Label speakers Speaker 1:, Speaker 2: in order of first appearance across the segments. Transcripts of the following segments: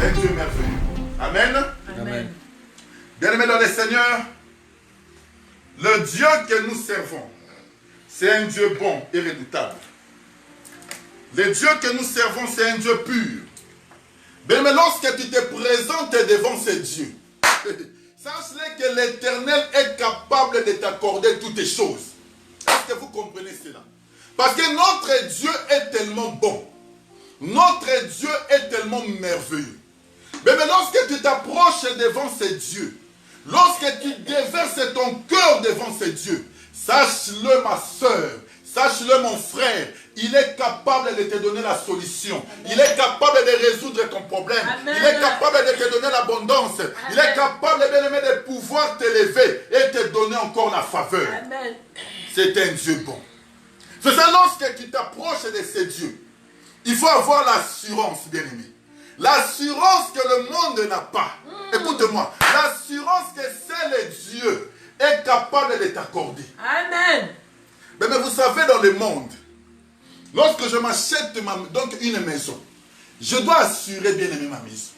Speaker 1: un Dieu merveilleux. Amen.
Speaker 2: Amen.
Speaker 1: Bien-aimés dans le Seigneur, le Dieu que nous servons, c'est un Dieu bon et redoutable. Le Dieu que nous servons, c'est un Dieu pur. Mais lorsque tu te présentes devant ce Dieu, sache-le que l'Éternel est capable de t'accorder toutes les choses. Est-ce que vous comprenez cela? Parce que notre Dieu est tellement bon. Notre Dieu est tellement merveilleux. Mais lorsque tu t'approches devant ce Dieu, lorsque tu déverses ton cœur devant ce Dieu, sache-le ma soeur, sache-le mon frère, il est capable de te donner la solution. Amen. Il est capable de résoudre ton problème. Amen. Il est capable de te donner l'abondance. Il est capable de pouvoir t'élever et te donner encore la faveur. Amen. C'est un Dieu bon. C'est ça, lorsque tu t'approches de ce Dieu, il faut avoir l'assurance, bien-aimé. L'assurance que le monde n'a pas. Écoute-moi. L'assurance que seul Dieu est capable de t'accorder. Amen. Mais vous savez, dans le monde, lorsque je m'achète donc une maison, je dois assurer, bien-aimé, ma maison.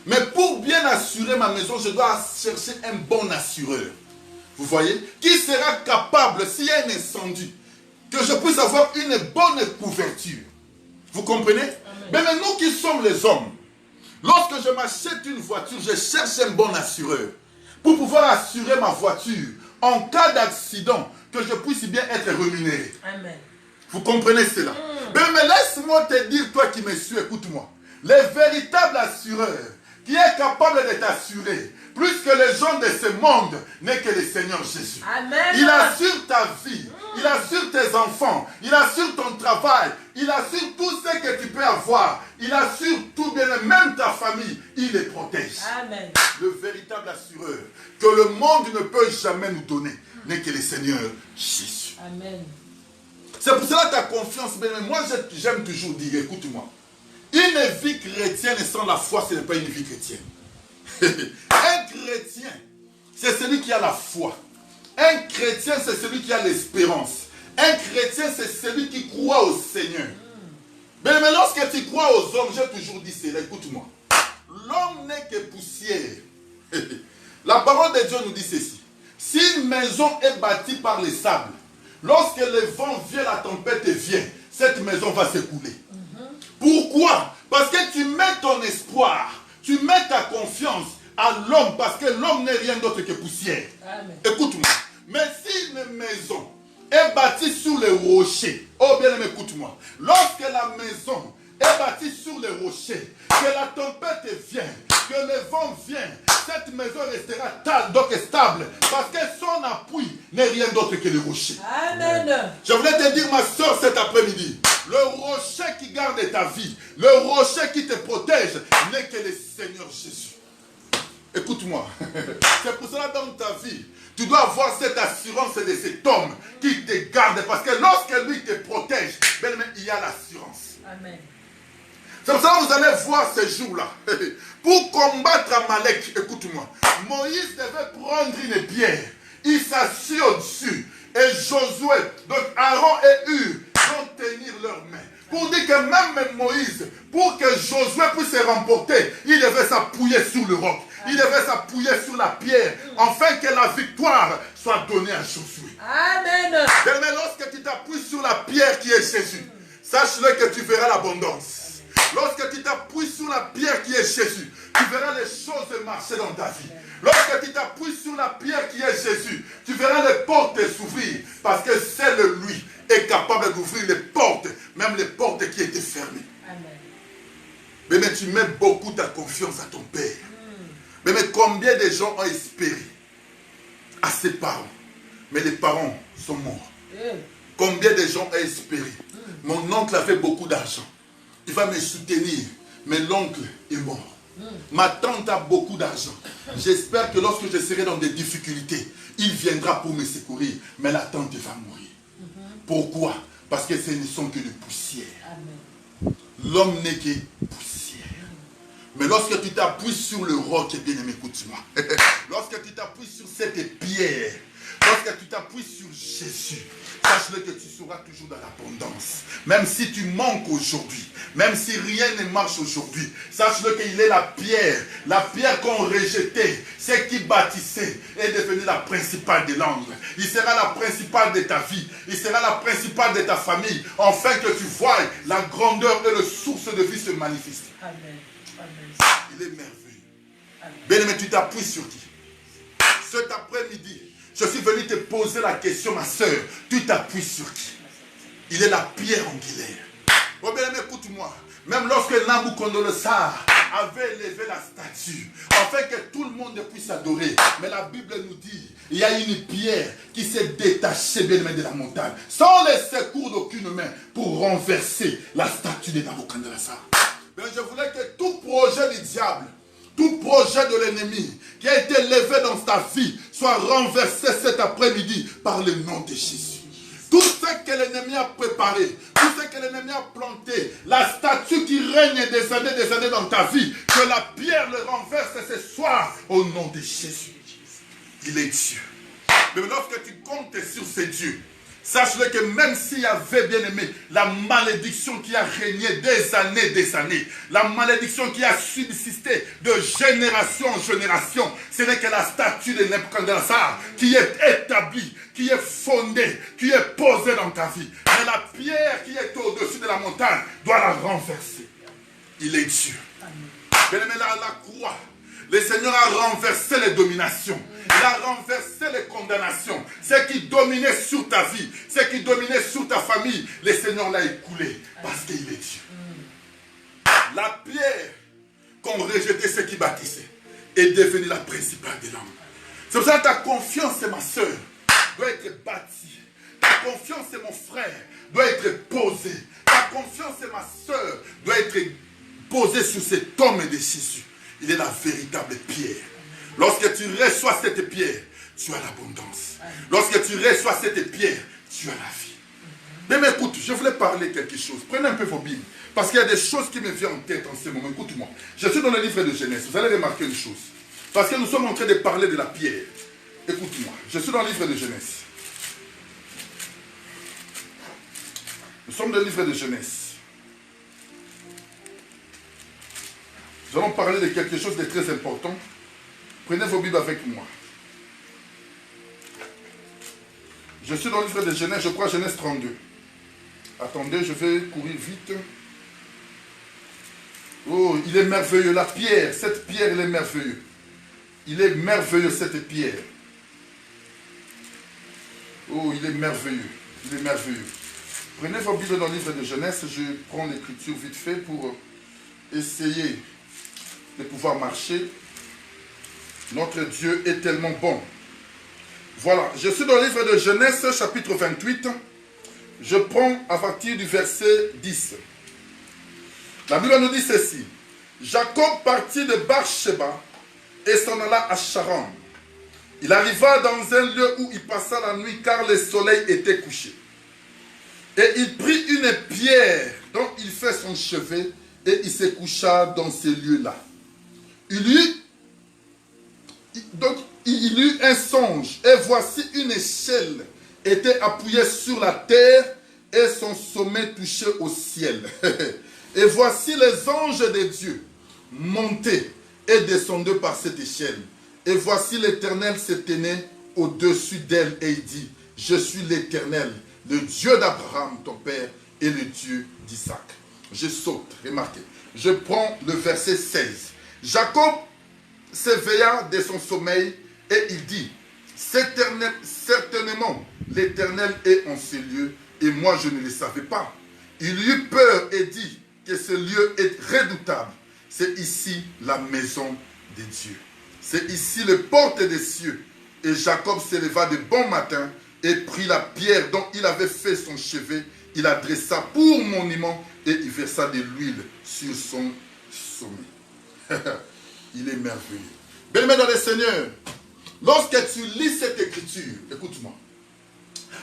Speaker 1: Mais pour bien assurer ma maison, je dois chercher un bon assureur. Vous voyez? Qui sera capable, s'il y a un incendie, que je puisse avoir une bonne couverture. Vous comprenez? Mais nous qui sommes les hommes, lorsque je m'achète une voiture, je cherche un bon assureur pour pouvoir assurer ma voiture en cas d'accident, que je puisse bien être rémunéré. Amen. Vous comprenez cela? Mais laisse-moi te dire, toi qui me suis, écoute-moi. Le véritable assureur qui est capable de t'assurer, plus que les gens de ce monde, n'est que le Seigneur Jésus. Amen. Il assure ta vie, il assure tes enfants, il assure ton travail, il assure tout ce que tu peux avoir, il assure tout bien, même ta famille, il les protège. Amen. Le véritable assureur que le monde ne peut jamais nous donner n'est que le Seigneur Jésus. Amen. C'est pour cela ta confiance, bien, moi j'aime toujours dire, écoute-moi, une vie chrétienne sans la foi, ce n'est pas une vie chrétienne. Un chrétien, c'est celui qui a la foi. Un chrétien, c'est celui qui a l'espérance. Un chrétien, c'est celui qui croit au Seigneur. Mais lorsque tu crois aux hommes, j'ai toujours dit cela, écoute-moi. L'homme n'est que poussière. La parole de Dieu nous dit ceci. Si une maison est bâtie par les sables, lorsque le vent vient, la tempête vient, cette maison va s'écouler. Pourquoi? Parce que tu mets ton espoir, tu mets ta confiance à l'homme, parce que l'homme n'est rien d'autre que poussière. Écoute-moi. Mais si une maison est bâtie sur les rochers, oh bien aimé, écoute-moi. Lorsque la maison est bâtie sur les rochers, que la tempête vient, que le vent vient, cette maison restera donc stable, parce que son appui n'est rien d'autre que le rocher. Amen. Je voulais te dire, ma soeur, cet après-midi, le rocher qui garde ta vie, le rocher qui te protège, n'est que le Seigneur Jésus. Écoute-moi, c'est pour cela dans ta vie, tu dois avoir cette assurance de cet homme qui te garde, parce que lorsque lui te protège, il y a l'assurance. Amen. C'est pour ça que vous allez voir ce jour-là. Pour combattre Amalek, écoute-moi, Moïse devait prendre une pierre. Il s'assied au-dessus. Et Josué, donc Aaron et Hur, vont tenir leurs mains. Pour dire que même Moïse, pour que Josué puisse se remporter, il devait s'appuyer sur le roc. Il devait s'appuyer sur la pierre, afin que la victoire soit donnée à Josué. Amen. Mais lorsque tu t'appuies sur la pierre qui est Jésus, sache-le que tu verras l'abondance. Lorsque tu t'appuies sur la pierre qui est Jésus, tu verras les choses marcher dans ta vie. Lorsque tu t'appuies sur la pierre qui est Jésus, tu verras les portes s'ouvrir, parce que seul lui est capable d'ouvrir les portes, même les portes qui étaient fermées. Amen. Mais tu mets beaucoup ta confiance à ton Père. Mais combien de gens ont espéré à ses parents, mais les parents sont morts. Combien de gens ont espéré? Mon oncle avait beaucoup d'argent. Il va me soutenir, mais l'oncle est mort. Ma tante a beaucoup d'argent. J'espère que lorsque je serai dans des difficultés, il viendra pour me secourir, mais la tante va mourir. Pourquoi? Parce que ce ne sont que de poussière. L'homme n'est que poussière. Mais lorsque tu t'appuies sur le roc, bien aimé, écoute-moi. Lorsque tu t'appuies sur cette pierre, lorsque tu t'appuies sur Jésus, sache-le que tu seras toujours dans l'abondance. Même si tu manques aujourd'hui, même si rien ne marche aujourd'hui, sache-le qu'il est la pierre qu'on rejetait, celle qui bâtissait, est devenue la principale de l'angle. Il sera la principale de ta vie, il sera la principale de ta famille, afin que tu voies la grandeur et la source de vie se manifester.
Speaker 2: Amen.
Speaker 1: Il est merveilleux. Bien-aimé, tu t'appuies sur qui? Cet après-midi, je suis venu te poser la question, ma soeur. Tu t'appuies sur qui? Il est la pierre angulaire. Oh bien-aimé, écoute-moi. Même lorsque Nabuchodonosor avait élevé la statue, afin que tout le monde puisse adorer, mais la Bible nous dit, il y a une pierre qui s'est détachée, bien-aimé, de la montagne, sans le secours d'aucune main, pour renverser la statue de Nabuchodonosor. Je voulais que tout projet du diable, tout projet de l'ennemi qui a été levé dans ta vie soit renversé cet après-midi par le nom de Jésus. Tout ce que l'ennemi a préparé, tout ce que l'ennemi a planté, la statue qui règne des années dans ta vie, que la pierre le renverse ce soir au nom de Jésus. Il est Dieu. Mais lorsque tu comptes sur ce Dieu, sache-le que même s'il y avait, bien aimé, la malédiction qui a régné des années, la malédiction qui a subsisté de génération en génération, ce n'est que la statue de Nabuchodonosor qui est établie, qui est fondée, qui est posée dans ta vie. Mais la pierre qui est au-dessus de la montagne doit la renverser. Il est Dieu. Bien aimé, la croix. Le Seigneur a renversé les dominations. Il a renversé les condamnations. Ce qui dominait sur ta vie, ce qui dominait sur ta famille, le Seigneur l'a écoulé parce qu'il est Dieu. La pierre qu'on rejetait, ce qui bâtissait, est devenue la principale de l'homme. C'est pour ça que ta confiance, ma soeur, doit être bâtie. Ta confiance, mon frère, doit être posée. Ta confiance, ma soeur, doit être posée sur cet homme de Jésus. Il est la véritable pierre. Lorsque tu reçois cette pierre, tu as l'abondance. Lorsque tu reçois cette pierre, tu as la vie. Mais écoute, je voulais parler quelque chose. Prenez un peu vos Bibles. Parce qu'il y a des choses qui me viennent en tête en ce moment. Écoute-moi. Je suis dans le livre de Genèse. Vous allez remarquer une chose. Parce que nous sommes en train de parler de la pierre. Écoute-moi. Je suis dans le livre de Genèse. Nous sommes dans le livre de Genèse. Nous allons parler de quelque chose de très important. Prenez vos Bibles avec moi. Je suis dans le livre de Genèse, je crois Genèse 32. Attendez, je vais courir vite. Oh, il est merveilleux. La pierre, cette pierre, elle est merveilleuse. Il est merveilleux, cette pierre. Oh, il est merveilleux. Il est merveilleux. Prenez vos Bibles dans le livre de Genèse. Je prends l'écriture vite fait pour essayer de pouvoir marcher. Notre Dieu est tellement bon. Voilà, je suis dans le livre de Genèse, chapitre 28. Je prends à partir du verset 10. La Bible nous dit ceci. Jacob partit de Beersheba et s'en alla à Charan. Il arriva dans un lieu où il passa la nuit car le soleil était couché. Et il prit une pierre dont il fait son chevet et il se coucha dans ce lieu-là. Il eut un songe, et voici une échelle était appuyée sur la terre, et son sommet touchait au ciel. Et voici les anges de Dieu montaient et descendaient par cette échelle. Et voici l'Éternel se tenait au-dessus d'elle, et il dit, je suis l'Éternel, le Dieu d'Abraham, ton père, et le Dieu d'Isaac. Je saute, remarquez. Je prends le verset 16. Jacob s'éveilla de son sommeil et il dit, certainement l'Éternel est en ce lieu et moi je ne le savais pas. Il eut peur et dit que ce lieu est redoutable. C'est ici la maison de Dieu. C'est ici le porte des cieux. Et Jacob se leva de bon matin et prit la pierre dont il avait fait son chevet. Il la dressa pour monument et il versa de l'huile sur son sommet. Il est merveilleux. Bien-aimé dans le Seigneur, lorsque tu lis cette écriture, écoute-moi,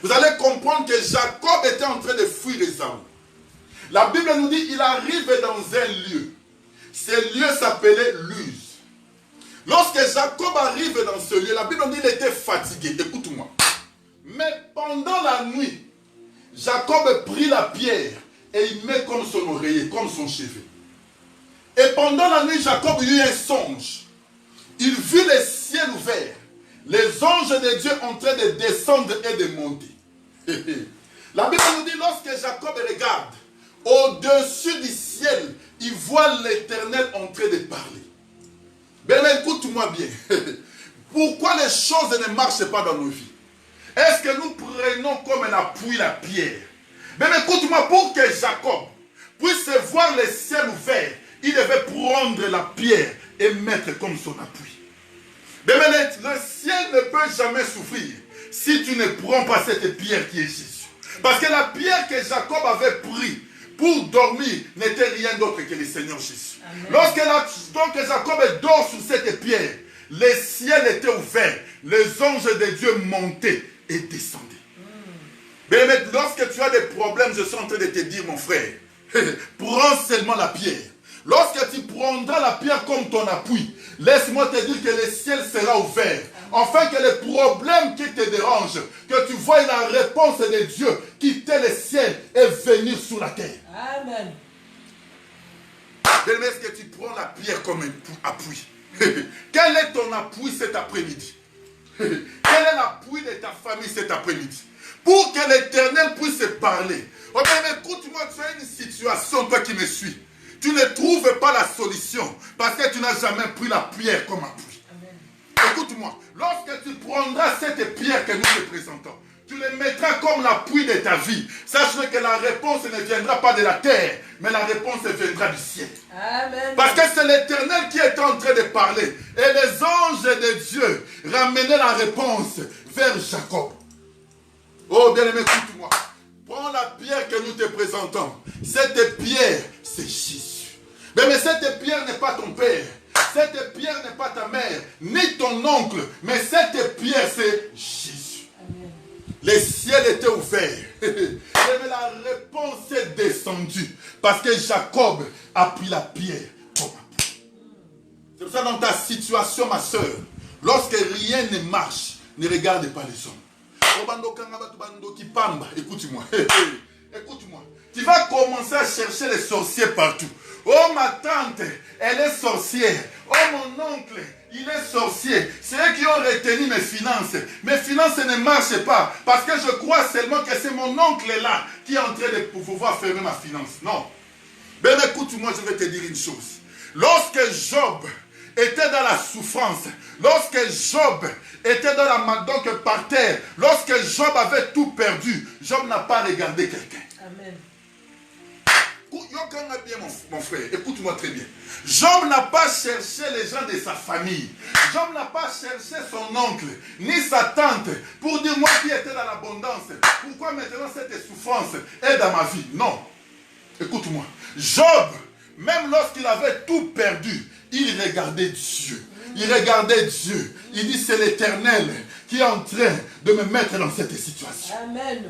Speaker 1: vous allez comprendre que Jacob était en train de fuir Ésaü. La Bible nous dit qu'il arrive dans un lieu. Ce lieu s'appelait Luz. Lorsque Jacob arrive dans ce lieu, la Bible nous dit qu'il était fatigué. Écoute-moi. Mais pendant la nuit, Jacob prit la pierre et il met comme son oreiller, comme son chevet. Et pendant la nuit, Jacob eut un songe. Il vit les ciels ouverts, les anges de Dieu en train de descendre et de monter. La Bible nous dit, lorsque Jacob regarde au-dessus du ciel, il voit l'Éternel en train de parler. Ben écoute-moi bien. Pourquoi les choses ne marchent pas dans nos vies? Est-ce que nous prenons comme un appui la pierre? Ben écoute-moi, pour que Jacob puisse voir les ciels ouverts, il devait prendre la pierre et mettre comme son appui. Ben le ciel ne peut jamais souffrir si tu ne prends pas cette pierre qui est Jésus. Parce que la pierre que Jacob avait prise pour dormir n'était rien d'autre que le Seigneur Jésus. Amen. Donc Jacob dort sur cette pierre, les ciels étaient ouverts, les anges de Dieu montaient et descendaient. Mais lorsque tu as des problèmes, je suis en train de te dire, mon frère, prends seulement la pierre. Lorsque tu prendras la pierre comme ton appui, laisse-moi te dire que le ciel sera ouvert. Afin que les problèmes qui te dérangent, que tu vois la réponse de Dieu quitter le ciel et venir sur la terre.
Speaker 2: Amen.
Speaker 1: Est-ce que tu prends la pierre comme un appui? Quel est ton appui cet après-midi? Quel est l'appui de ta famille cet après-midi? Pour que l'Éternel puisse parler. Oh bien, écoute-moi, tu as une situation, toi qui me suis. Tu ne trouves pas la solution parce que tu n'as jamais pris la pierre comme appui. Écoute-moi, lorsque tu prendras cette pierre que nous te présentons, tu le mettras comme l'appui de ta vie. Sache que la réponse ne viendra pas de la terre, mais la réponse viendra du ciel. Amen. Parce que c'est l'Éternel qui est en train de parler. Et les anges de Dieu ramenaient la réponse vers Jacob. Oh bien-aimé, écoute-moi. Prends la pierre que nous te présentons. Cette pierre, c'est Jésus. Mais cette pierre n'est pas ton père. Cette pierre n'est pas ta mère, ni ton oncle. Mais cette pierre, c'est Jésus. Amen. Les ciels étaient ouverts. Et la réponse est descendue. Parce que Jacob a pris la pierre comme appui. C'est pour ça dans ta situation, ma soeur, lorsque rien ne marche, ne regarde pas les hommes. Écoute-moi. Écoute-moi. Tu vas commencer à chercher les sorciers partout. Oh, ma tante, elle est sorcière. Oh, mon oncle, il est sorcier. C'est eux qui ont retenu mes finances. Mes finances ne marchent pas. Parce que je crois seulement que c'est mon oncle là qui est en train de pouvoir fermer ma finance. Non. Ben écoute-moi, je vais te dire une chose. Lorsque Job était dans la souffrance, lorsque Job était dans la donc par terre, lorsque Job avait tout perdu, Job n'a pas regardé quelqu'un. Amen. Bien, mon frère, écoute-moi très bien. Job n'a pas cherché les gens de sa famille. Job n'a pas cherché son oncle, ni sa tante, pour dire moi qui étais dans l'abondance, pourquoi maintenant cette souffrance est dans ma vie? Non. Écoute-moi. Job, même lorsqu'il avait tout perdu, il regardait Dieu. Il regardait Dieu. Il dit c'est l'Éternel qui est en train de me mettre dans cette situation. Amen.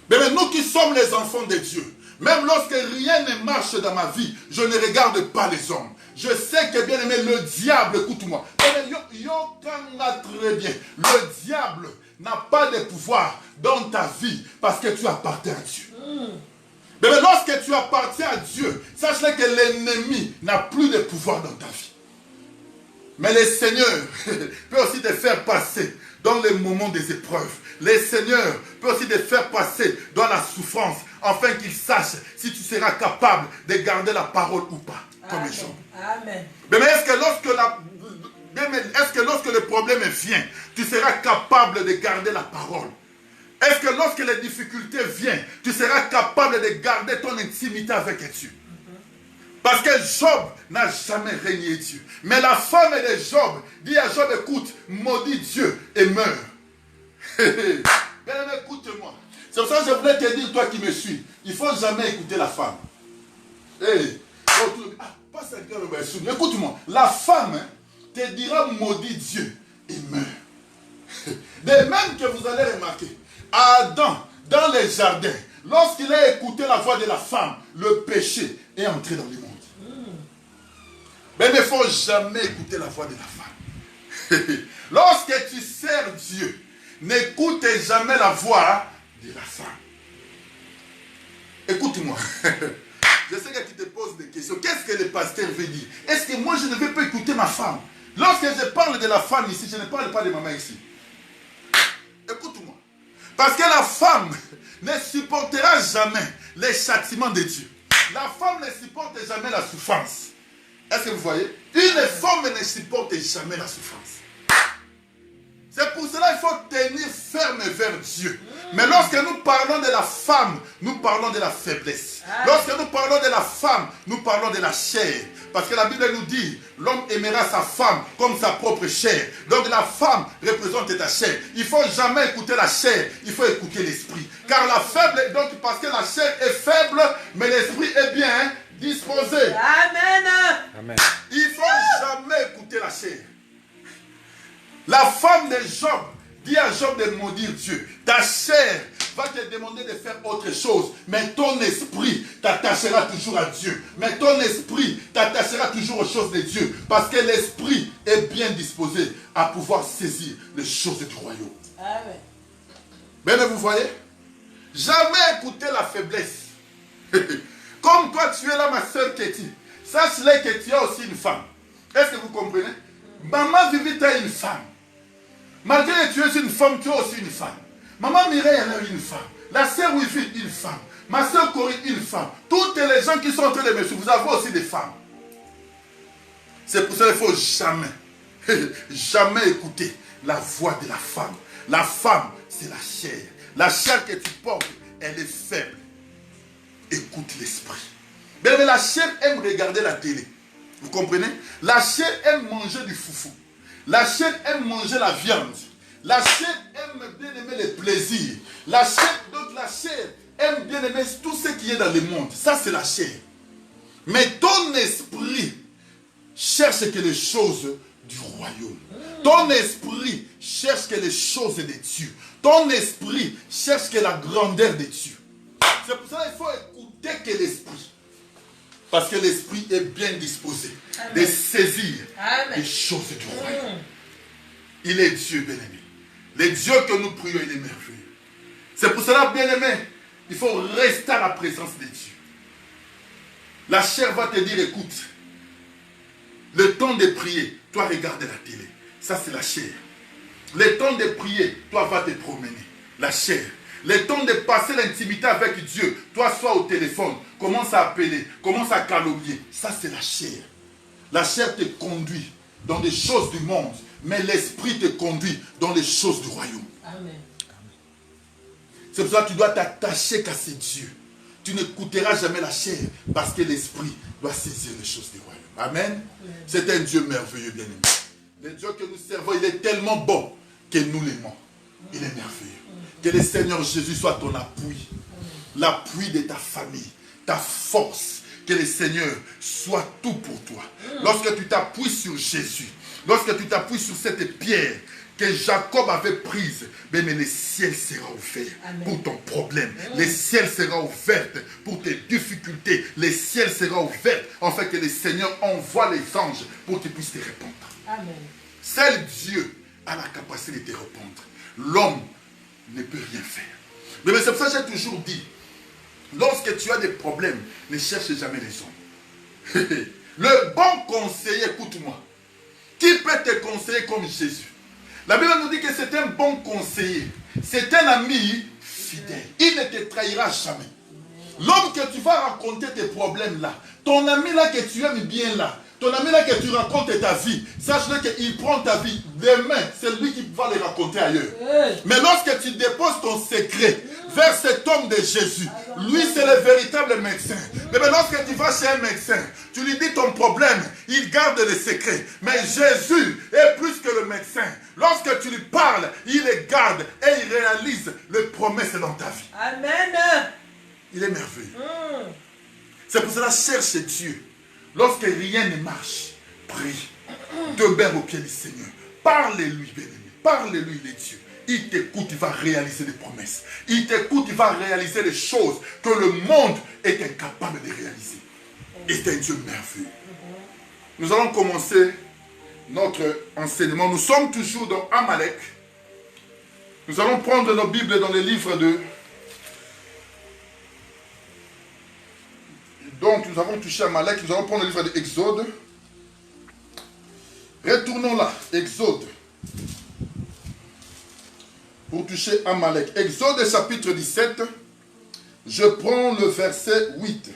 Speaker 1: Mais nous qui sommes les enfants de Dieu, même lorsque rien ne marche dans ma vie, je ne regarde pas les hommes. Je sais que bien aimé, le diable, écoute-moi, très bien, le diable n'a pas de pouvoir dans ta vie parce que tu appartiens à Dieu. Mais lorsque tu appartiens à Dieu, sache que l'ennemi n'a plus de pouvoir dans ta vie. Mais le Seigneur peut aussi te faire passer dans les moments des épreuves. Le Seigneur peut aussi te faire passer dans la souffrance, afin qu'il sache si tu seras capable de garder la parole ou pas, comme Job. Amen. Mais est-ce que lorsque le problème vient, tu seras capable de garder la parole? Est-ce que lorsque les difficultés viennent, tu seras capable de garder ton intimité avec Dieu? Parce que Job n'a jamais régné Dieu. Mais la femme de Job dit à Job, écoute, maudit Dieu et meurs. Bien, écoute-moi. C'est pour ça que je voulais te dire, toi qui me suis, il ne faut jamais écouter la femme. Écoute-moi, la femme te dira maudit Dieu et meurt. De même que vous allez remarquer, Adam, dans les jardins, lorsqu'il a écouté la voix de la femme, le péché est entré dans le monde. Mais il ne faut jamais écouter la voix de la femme. Lorsque tu sers Dieu, n'écoute jamais la voix de la femme. Écoute-moi. Je sais que tu te poses des questions. Qu'est-ce que le pasteur veut dire? Est-ce que moi je ne vais pas écouter ma femme? Lorsque je parle de la femme ici, je ne parle pas de maman ici. Écoute-moi. Parce que la femme ne supportera jamais les châtiments de Dieu. La femme ne supporte jamais la souffrance. Est-ce que vous voyez? Une femme ne supporte jamais la souffrance. C'est pour cela qu'il faut tenir ferme vers Dieu. Mais lorsque nous parlons de la femme, nous parlons de la faiblesse. Lorsque nous parlons de la femme, nous parlons de la chair. Parce que la Bible nous dit, l'homme aimera sa femme comme sa propre chair. Donc la femme représente ta chair. Il ne faut jamais écouter la chair, il faut écouter l'esprit. Car la faible, donc parce que la chair est faible, mais l'esprit est bien disposé.
Speaker 2: Amen.
Speaker 3: Amen.
Speaker 1: Il ne faut jamais écouter la chair. La femme de Job dit à Job de maudire Dieu. Ta chair va te demander de faire autre chose. Mais ton esprit t'attachera toujours à Dieu. Mais ton esprit t'attachera toujours aux choses de Dieu. Parce que l'esprit est bien disposé à pouvoir saisir les choses du royaume.
Speaker 2: Amen.
Speaker 1: Mais vous voyez, jamais écouter la faiblesse. Comme toi tu es là, ma soeur Ketty. Sache-le que tu as aussi une femme. Est-ce que vous comprenez? Maman Vivite a une femme. Malgré que tu es une femme, tu as aussi une femme. Maman Mireille, elle a une femme. La sœur Wifi, une femme. Ma sœur Corinne, une femme. Toutes les gens qui sont en train de me suivre, vous avez aussi des femmes. C'est pour ça qu'il ne faut jamais, jamais écouter la voix de la femme. La femme, c'est la chair. La chair que tu portes, elle est faible. Écoute l'esprit. Mais la chair aime regarder la télé. Vous comprenez? La chair aime manger du foufou. La chair aime manger la viande. La chair aime bien aimer les plaisirs. La chair aime bien aimer tout ce qui est dans le monde. Ça, c'est la chair. Mais ton esprit cherche que les choses du royaume. Ton esprit cherche que les choses de Dieu. Ton esprit cherche que la grandeur de Dieu. C'est pour ça qu'il faut écouter que l'esprit. Parce que l'esprit est bien disposé de saisir les choses du royaume. Il est Dieu, bien-aimé. Le Dieu que nous prions, il est merveilleux. C'est pour cela, bien-aimé, il faut rester à la présence de Dieu. La chair va te dire, écoute, le temps de prier, toi regarde la télé. Ça, c'est la chair. Le temps de prier, toi va te promener. La chair. Le temps de passer l'intimité avec Dieu, toi sois au téléphone, commence à appeler, commence à calomnier. Ça, c'est la chair. La chair te conduit dans des choses du monde, mais l'esprit te conduit dans les choses du royaume.
Speaker 2: Amen.
Speaker 1: C'est pour ça que tu dois t'attacher qu'à ces dieux. Tu n'écouteras jamais la chair, parce que l'esprit doit saisir les choses du royaume. Amen. C'est un Dieu merveilleux, bien-aimé. Le Dieu que nous servons, il est tellement bon que nous l'aimons. Il est merveilleux. Que le Seigneur Jésus soit ton appui. L'appui de ta famille, ta force. Que le Seigneur soit tout pour toi. Lorsque tu t'appuies sur Jésus, lorsque tu t'appuies sur cette pierre que Jacob avait prise, mais le ciel sera ouvert pour ton problème. Le ciel sera ouvert pour tes difficultés. Le ciel sera ouvert afin que le Seigneur envoie les anges pour qu'ils puissent te répondre.
Speaker 2: Amen.
Speaker 1: Seul Dieu a la capacité de te répondre. L'homme ne peut rien faire. Mais c'est pour ça que j'ai toujours dit, lorsque tu as des problèmes, ne cherche jamais les hommes. Le bon conseiller, écoute-moi, qui peut te conseiller comme Jésus? La Bible nous dit que c'est un bon conseiller. C'est un ami fidèle. Il ne te trahira jamais. L'homme que tu vas raconter tes problèmes là, ton ami là que tu aimes bien là, ton ami là que tu racontes ta vie, sache-le qu'il prend ta vie. Demain, c'est lui qui va les raconter ailleurs. Mais lorsque tu déposes ton secret vers cet homme de Jésus, lui c'est le véritable médecin. Mais lorsque tu vas chez un médecin, tu lui dis ton problème, il garde le secret. Mais Jésus est plus que le médecin. Lorsque tu lui parles, il les garde et il réalise les promesses dans ta vie.
Speaker 2: Amen.
Speaker 1: Il est merveilleux. C'est pour cela, cherche Dieu. Lorsque rien ne marche, prie. Demeure au pied du Seigneur. Parle-lui, bien-aimé. Parle-lui, il est Dieu. Il t'écoute, il va réaliser des promesses. Il t'écoute, il va réaliser des choses que le monde est incapable de réaliser. Et c'est un Dieu merveilleux. Nous allons commencer notre enseignement. Nous sommes toujours dans Amalek. Nous allons prendre nos Bibles dans les livres de Donc nous avons touché Amalek, nous allons prendre le livre de Exode. Retournons là, Exode. Pour toucher Amalek. Exode chapitre 17, je prends le verset 8.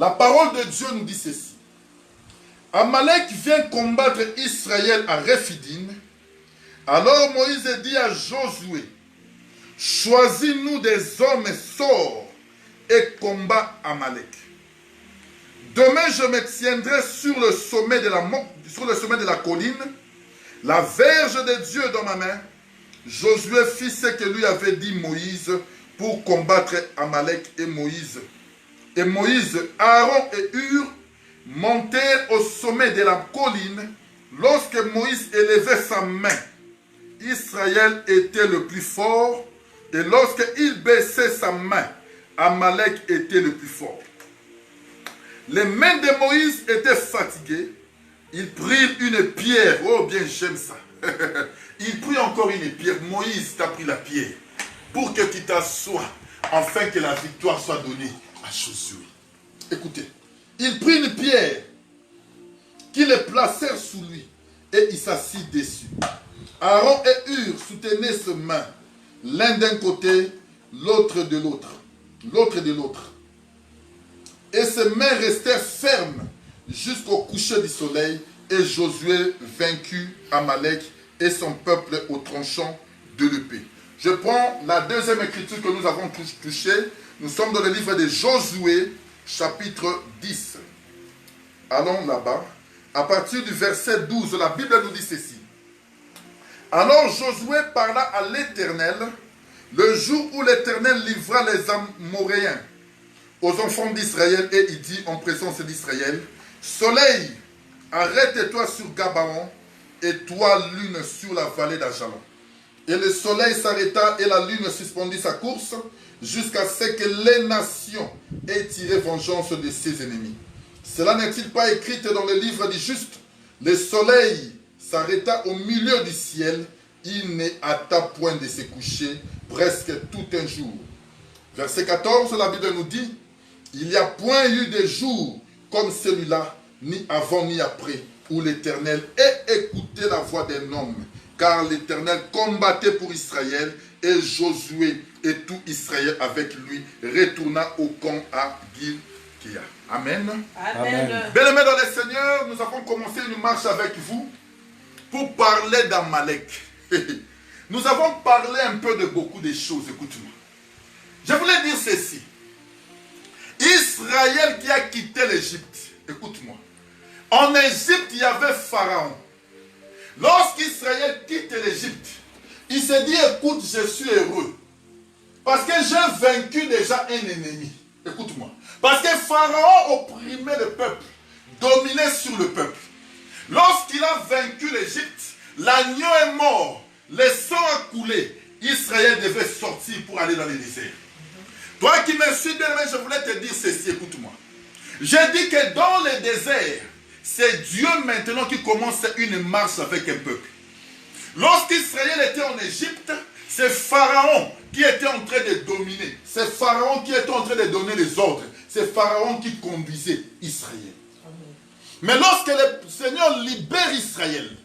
Speaker 1: La parole de Dieu nous dit ceci. Amalek vient combattre Israël à Rephidim. Alors Moïse dit à Josué, choisis-nous des hommes sorts et combat Amalek. Demain je me tiendrai sur le sommet de la colline, la verge de Dieu dans ma main. Josué fit ce que lui avait dit Moïse pour combattre Amalek et Moïse. Et Moïse, Aaron et Hur montèrent au sommet de la colline. Lorsque Moïse élevait sa main, Israël était le plus fort. Et lorsqu'il baissait sa main, Amalek était le plus fort. Les mains de Moïse étaient fatiguées. Il prit une pierre. Oh bien, j'aime ça. Il prit encore une pierre. Moïse t'a pris la pierre pour que tu t'assoies, afin que la victoire soit donnée à Josué. Écoutez, il prit une pierre qui le placèrent sous lui et il s'assit dessus. Aaron et Hur soutenaient ses mains, l'un d'un côté, l'autre de l'autre. Et ses mains restèrent fermes jusqu'au coucher du soleil, et Josué vaincut Amalek et son peuple au tranchant de l'épée. Je prends la deuxième écriture que nous avons touchée. Nous sommes dans le livre de Josué, chapitre 10. Allons là-bas. À partir du verset 12, la Bible nous dit ceci. Alors Josué parla à l'Éternel le jour où l'Éternel livra les Amoréens aux enfants d'Israël, et il dit en présence d'Israël, soleil, arrête-toi sur Gabaon, et toi lune sur la vallée d'Ajalon. Et le soleil s'arrêta et la lune suspendit sa course jusqu'à ce que les nations aient tiré vengeance de ses ennemis. Cela n'est-il pas écrit dans le livre du juste? Le soleil s'arrêta au milieu du ciel, il n'est hâta point de se coucher presque tout un jour. Verset 14, la Bible nous dit, il n'y a point eu de jour comme celui-là, ni avant ni après, où l'Éternel ait écouté la voix d'un homme, car l'Éternel combattait pour Israël, et Josué et tout Israël avec lui retourna au camp à Gilgal. Amen.
Speaker 2: Amen.
Speaker 1: Bien-aimés dans le Seigneur, nous avons commencé une marche avec vous pour parler d'Amalek. Nous avons parlé un peu de beaucoup de choses, écoute-moi. Je voulais dire ceci. Israël qui a quitté l'Égypte, écoute-moi. En Égypte, il y avait Pharaon. Lorsqu'Israël quitte l'Égypte, il s'est dit, écoute, je suis heureux. Parce que j'ai vaincu déjà un ennemi. Écoute-moi. Parce que Pharaon opprimait le peuple, dominait sur le peuple. Lorsqu'il a vaincu l'Égypte, l'agneau est mort, le sang a coulé. Israël devait sortir pour aller dans le désert. Toi qui me suis bien, je voulais te dire ceci, écoute-moi. J'ai dit que dans le désert, c'est Dieu maintenant qui commence une marche avec un peuple. Lorsqu'Israël était en Égypte, c'est Pharaon qui était en train de dominer. C'est Pharaon qui était en train de donner les ordres. C'est Pharaon qui conduisait Israël. Mais lorsque le Seigneur libère Israël,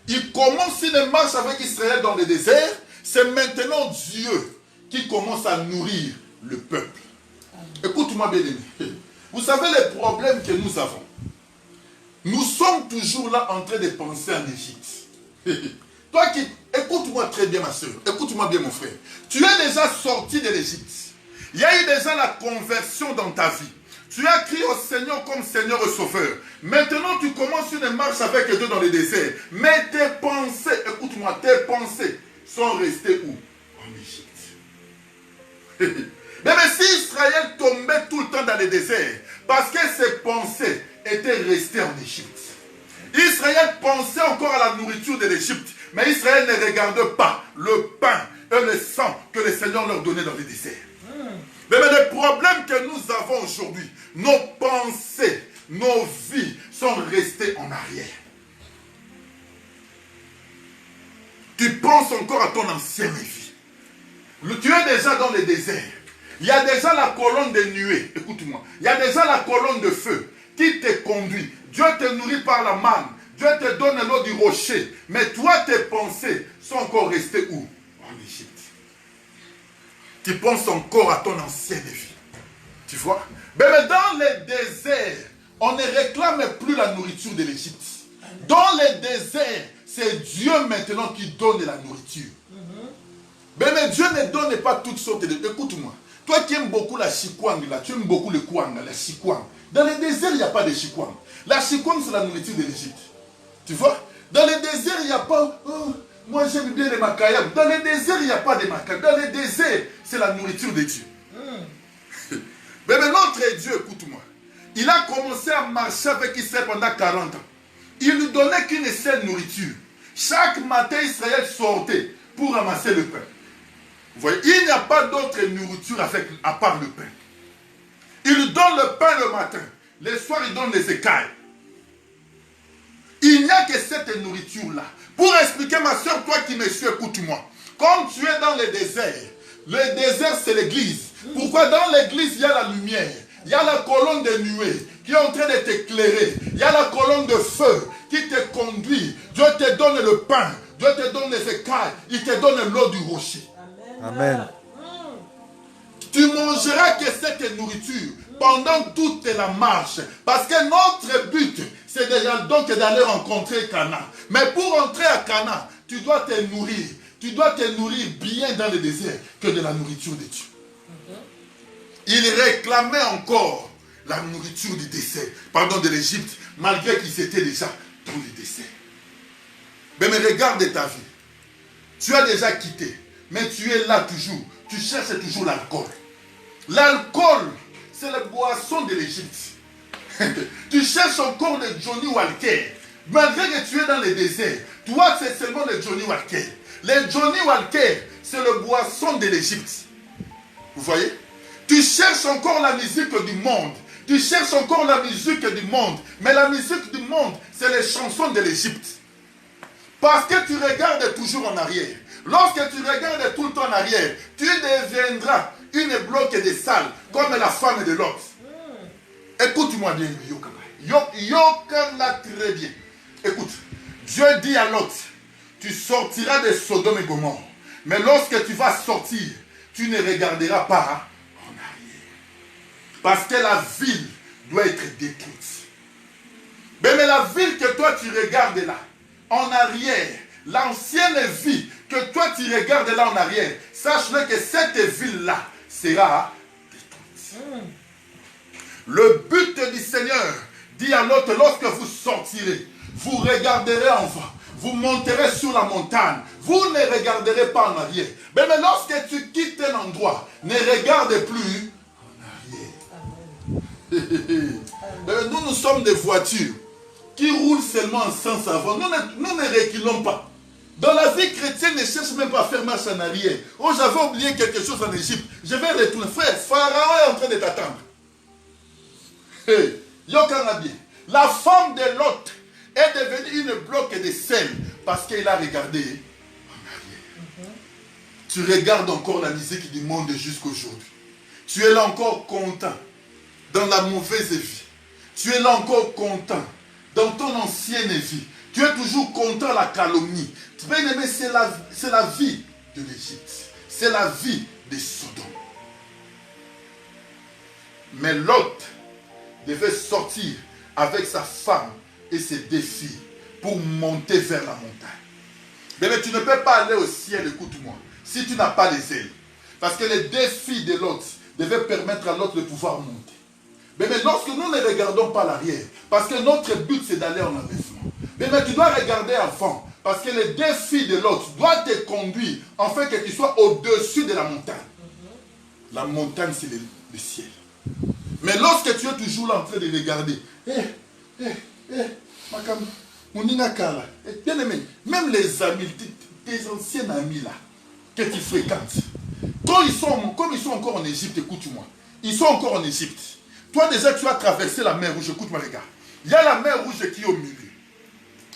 Speaker 1: il commence une marche avec Israël dans le désert. C'est maintenant Dieu qui commence à nourrir le peuple. Écoute-moi bien aimé. Vous savez les problèmes que nous avons. Nous sommes toujours là en train de penser en Égypte. Toi qui... Écoute-moi très bien ma soeur. Écoute-moi bien mon frère. Tu es déjà sorti de l'Égypte. Il y a eu déjà la conversion dans ta vie. Tu as crié au Seigneur comme Seigneur et Sauveur. Maintenant tu commences une marche avec Dieu dans le désert. Mais tes pensées, écoute-moi, tes pensées sont restées où? En Égypte. Mais si Israël tombait tout le temps dans le désert, parce que ses pensées étaient restées en Égypte. Israël pensait encore à la nourriture de l'Égypte, mais Israël ne regarde pas le pain et le sang que le Seigneur leur donnait dans le désert. Mais les problèmes que nous avons aujourd'hui, nos pensées, nos vies sont restées en arrière. Tu penses encore à ton ancienne vie. Tu es déjà dans le désert. Il y a déjà la colonne de nuée, écoute-moi. Il y a déjà la colonne de feu qui te conduit. Dieu te nourrit par la manne. Dieu te donne l'eau du rocher. Mais toi, tes pensées sont encore restées où? En Égypte. Tu penses encore à ton ancienne vie. Tu vois? Mais dans les déserts, on ne réclame plus la nourriture de l'Égypte. Dans les déserts, c'est Dieu maintenant qui donne la nourriture. Mais Dieu ne donne pas toutes sortes de... Écoute-moi. Toi qui aimes beaucoup la chikwang, là, tu aimes beaucoup le kwang, la chikwang. Dans les déserts, il n'y a pas de chikwang. La chikwang, c'est la nourriture de l'Égypte. Tu vois? Dans les déserts, il n'y a pas... Oh, moi, j'aime bien les makayam. Dans les déserts, il n'y a pas de makayam. Dans les déserts, c'est la nourriture de Dieu. Mais notre Dieu, écoute-moi. Il a commencé à marcher avec Israël pendant 40 ans. Il ne donnait qu'une seule nourriture. Chaque matin, Israël sortait pour ramasser le pain. Vous voyez, il n'y a pas d'autre nourriture à part le pain. Il donne le pain le matin. Le soir, il donne les écailles. Il n'y a que cette nourriture-là. Pour expliquer, ma soeur, toi qui me suis, écoute-moi. Comme tu es dans le désert, c'est l'église. Pourquoi dans l'église, il y a la lumière. Il y a la colonne de nuée qui est en train de t'éclairer. Il y a la colonne de feu qui te conduit. Dieu te donne le pain. Dieu te donne les écailles. Il te donne l'eau du rocher.
Speaker 2: Amen.
Speaker 1: Tu mangeras que cette nourriture pendant toute la marche. Parce que notre but, c'est déjà donc d'aller rencontrer Cana. Mais pour entrer à Cana, tu dois te nourrir. Tu dois te nourrir bien dans le désert que de la nourriture de Dieu. Il réclamait encore la nourriture du désert, pardon, de l'Égypte, malgré qu'ils étaient déjà dans le désert. Mais regarde ta vie. Tu as déjà quitté, mais tu es là toujours. Tu cherches toujours l'alcool. L'alcool, c'est la boisson de l'Égypte. Tu cherches encore le Johnny Walker. Malgré que tu es dans le désert, toi c'est seulement le Johnny Walker. Le Johnny Walker, c'est la boisson de l'Égypte. Vous voyez? Tu cherches encore la musique du monde. Tu cherches encore la musique du monde. Mais la musique du monde, c'est les chansons de l'Égypte. Parce que tu regardes toujours en arrière. Lorsque tu regardes tout le temps en arrière, tu deviendras une bloc de sale, comme la femme de Lot. Écoute-moi bien, Yokana très bien. Écoute, Dieu dit à Lot, tu sortiras de Sodome et Gomorrhe. Mais lorsque tu vas sortir, tu ne regarderas pas en arrière. Parce que la ville doit être détruite. Mais la ville que toi tu regardes là, en arrière, l'ancienne vie que toi tu regardes là en arrière, sache-le que cette ville-là sera détruite. Le but du Seigneur dit à l'autre, lorsque vous sortirez, vous regarderez en bas, vous monterez sur la montagne, vous ne regarderez pas en arrière. Mais lorsque tu quittes un endroit, ne regarde plus en arrière. Nous sommes des voitures qui roulent seulement en sens avant. Nous ne reculons pas. Dans la vie chrétienne, ne cherche même pas à faire marche en arrière. Oh, j'avais oublié quelque chose en Égypte. Je vais retourner. Frère, Pharaon est en train de t'attendre. Hey, Yokanabi, la femme de Lot est devenue une bloc de sel parce qu'elle a regardé en arrière. Tu regardes encore la musique du monde jusqu'aujourd'hui. Tu es là encore content dans la mauvaise vie. Tu es là encore content dans ton ancienne vie. Tu es toujours content la calomnie. Bien aimé, c'est la vie de l'Égypte. C'est la vie de Sodome. Mais Lot devait sortir avec sa femme et ses deux filles pour monter vers la montagne. Mais tu ne peux pas aller au ciel, écoute-moi, si tu n'as pas les ailes. Parce que les deux filles de Lot devaient permettre à Lot de pouvoir monter. Mais lorsque nous ne regardons pas l'arrière, parce que notre but c'est d'aller en enlèvement. Mais tu dois regarder avant, parce que les deux filles de Lot doivent te conduire, afin que tu sois au-dessus de la montagne. La montagne c'est le ciel. Mais lorsque tu es toujours là en train de regarder, bien aimé, même les amis, tes anciens amis là, que tu fréquentes, comme ils sont encore en Égypte, écoute-moi, ils sont encore en Égypte. Toi déjà tu as traversé la mer rouge, écoute-moi les gars. Il y a la mer rouge qui est au milieu.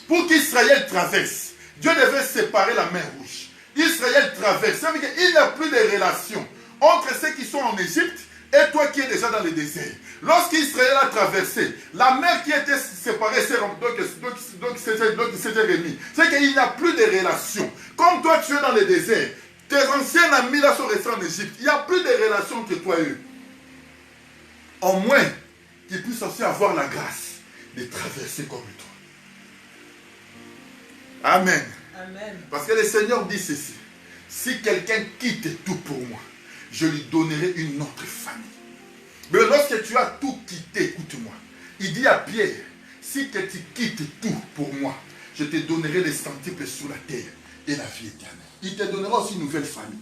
Speaker 1: Pour qu'Israël traverse, Dieu devait séparer la mer rouge. Israël traverse, ça veut dire qu'il n'y a plus de relation entre ceux qui sont en Égypte et toi qui es déjà dans le désert. Lorsqu'Israël a traversé, la mer qui était séparée s'est remise. C'est qu'il n'y a plus de relations. Comme toi tu es dans le désert, tes anciens amis là sont restés en Égypte. Il n'y a plus de relations que toi et eux. Au moins qu'ils puissent aussi avoir la grâce de traverser comme toi. Amen.
Speaker 2: Amen.
Speaker 1: Parce que le Seigneur dit ceci. Si quelqu'un quitte tout pour moi, je lui donnerai une autre famille. Mais lorsque tu as tout quitté, écoute-moi. Il dit à Pierre, si que tu quittes tout pour moi, je te donnerai les centiples sur la terre et la vie éternelle. Il te donnera aussi une nouvelle famille.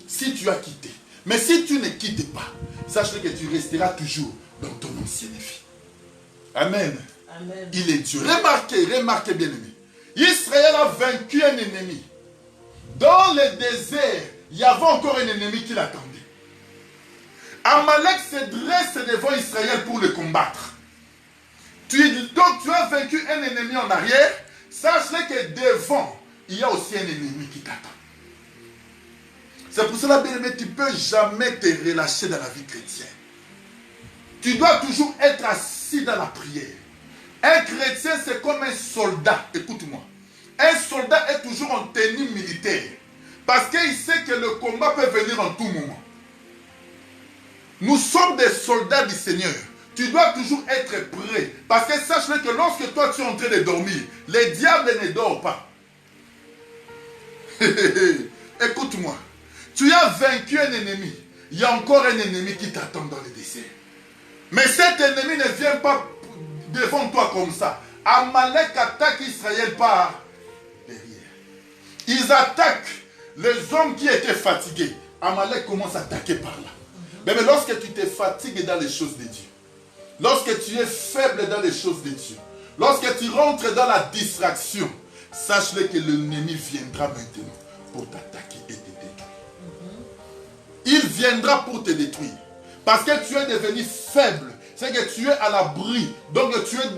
Speaker 1: Si tu as quitté. Mais si tu ne quittes pas, sache que tu resteras toujours dans ton ancienne vie. Amen.
Speaker 2: Amen.
Speaker 1: Il est Dieu. Remarquez bien aimé. Israël a vaincu un ennemi. Dans le désert, il y avait encore un ennemi qui l'attendait. Amalek se dresse devant Israël pour le combattre. Donc tu as vaincu un ennemi en arrière. Sache que devant, il y a aussi un ennemi qui t'attend. C'est pour cela, bien aimé, tu ne peux jamais te relâcher dans la vie chrétienne. Tu dois toujours être assis dans la prière. Un chrétien, c'est comme un soldat. Écoute-moi. Un soldat est toujours en tenue militaire. Parce qu'il sait que le combat peut venir en tout moment. Nous sommes des soldats du Seigneur. Tu dois toujours être prêt. Parce que sache-le que lorsque toi tu es en train de dormir, le diable ne dort pas. Écoute-moi. Tu as vaincu un ennemi. Il y a encore un ennemi qui t'attend dans le désert. Mais cet ennemi ne vient pas devant toi comme ça. Amalek attaque Israël par derrière. Ils attaquent les hommes qui étaient fatigués. Amalek commence à attaquer par là. Mais lorsque tu te fatigues dans les choses de Dieu, lorsque tu es faible dans les choses de Dieu, lorsque tu rentres dans la distraction, sache-le que l'ennemi viendra maintenant pour t'attaquer et te détruire. Il viendra pour te détruire. Parce que tu es devenu faible. C'est que tu es à l'abri. Donc tu es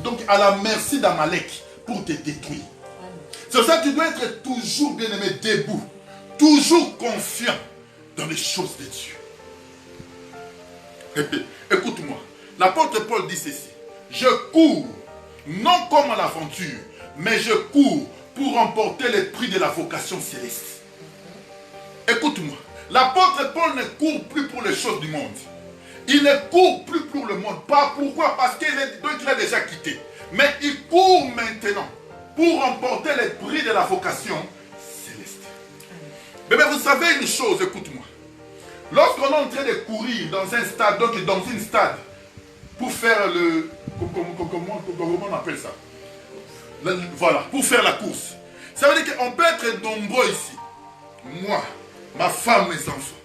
Speaker 1: donc à la merci d'Amalek pour te détruire. C'est ça que tu dois être toujours bien aimé, debout. Toujours confiant dans les choses de Dieu. Écoute-moi. L'apôtre Paul dit ceci. Je cours, non comme à l'aventure, mais je cours pour remporter le prix de la vocation céleste. Écoute-moi. L'apôtre Paul ne court plus pour les choses du monde. Il ne court plus pour le monde. Pas pourquoi? Parce qu'il a déjà quitté. Mais il court maintenant pour remporter le prix de la vocation céleste. Mais vous savez une chose, écoute-moi. Lorsqu'on est en train de courir dans un stade, donc dans une stade, pour faire le... Comment on appelle ça? Voilà, pour faire la course. Ça veut dire qu'on peut être nombreux ici. Moi, ma femme, mes enfants.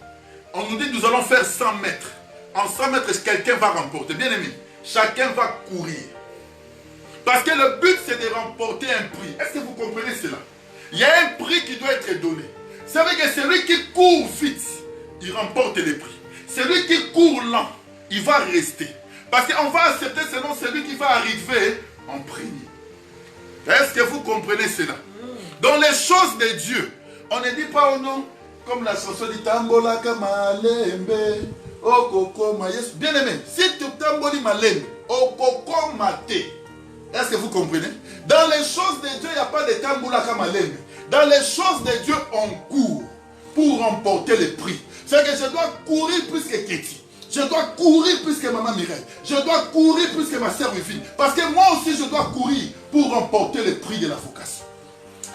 Speaker 1: On nous dit que nous allons faire 100 mètres. En 100 mètres, quelqu'un va remporter. Bien aimé, chacun va courir. Parce que le but, c'est de remporter un prix. Est-ce que vous comprenez cela? Il y a un prix qui doit être donné. Ça veut dire que celui qui court vite, il remporte le prix. Celui qui court lent, il va rester. Parce qu'on va accepter seulement celui qui va arriver en premier. Est-ce que vous comprenez cela? Dans les choses de Dieu, on ne dit pas au nom, comme la chanson dit Tambola Kamalembe, Okoko Mayes. Bien aimé, si tu tamboli malembe, Okoko Mate. Est-ce que vous comprenez? Dans les choses de Dieu, il n'y a pas de Tambola Kamalembe. Dans les choses de Dieu, on court pour remporter le prix. C'est que je dois courir plus que Ketty. Je dois courir plus que Maman Mireille. Je dois courir plus que ma sœur Wifine. Parce que moi aussi, je dois courir pour remporter le prix de la vocation.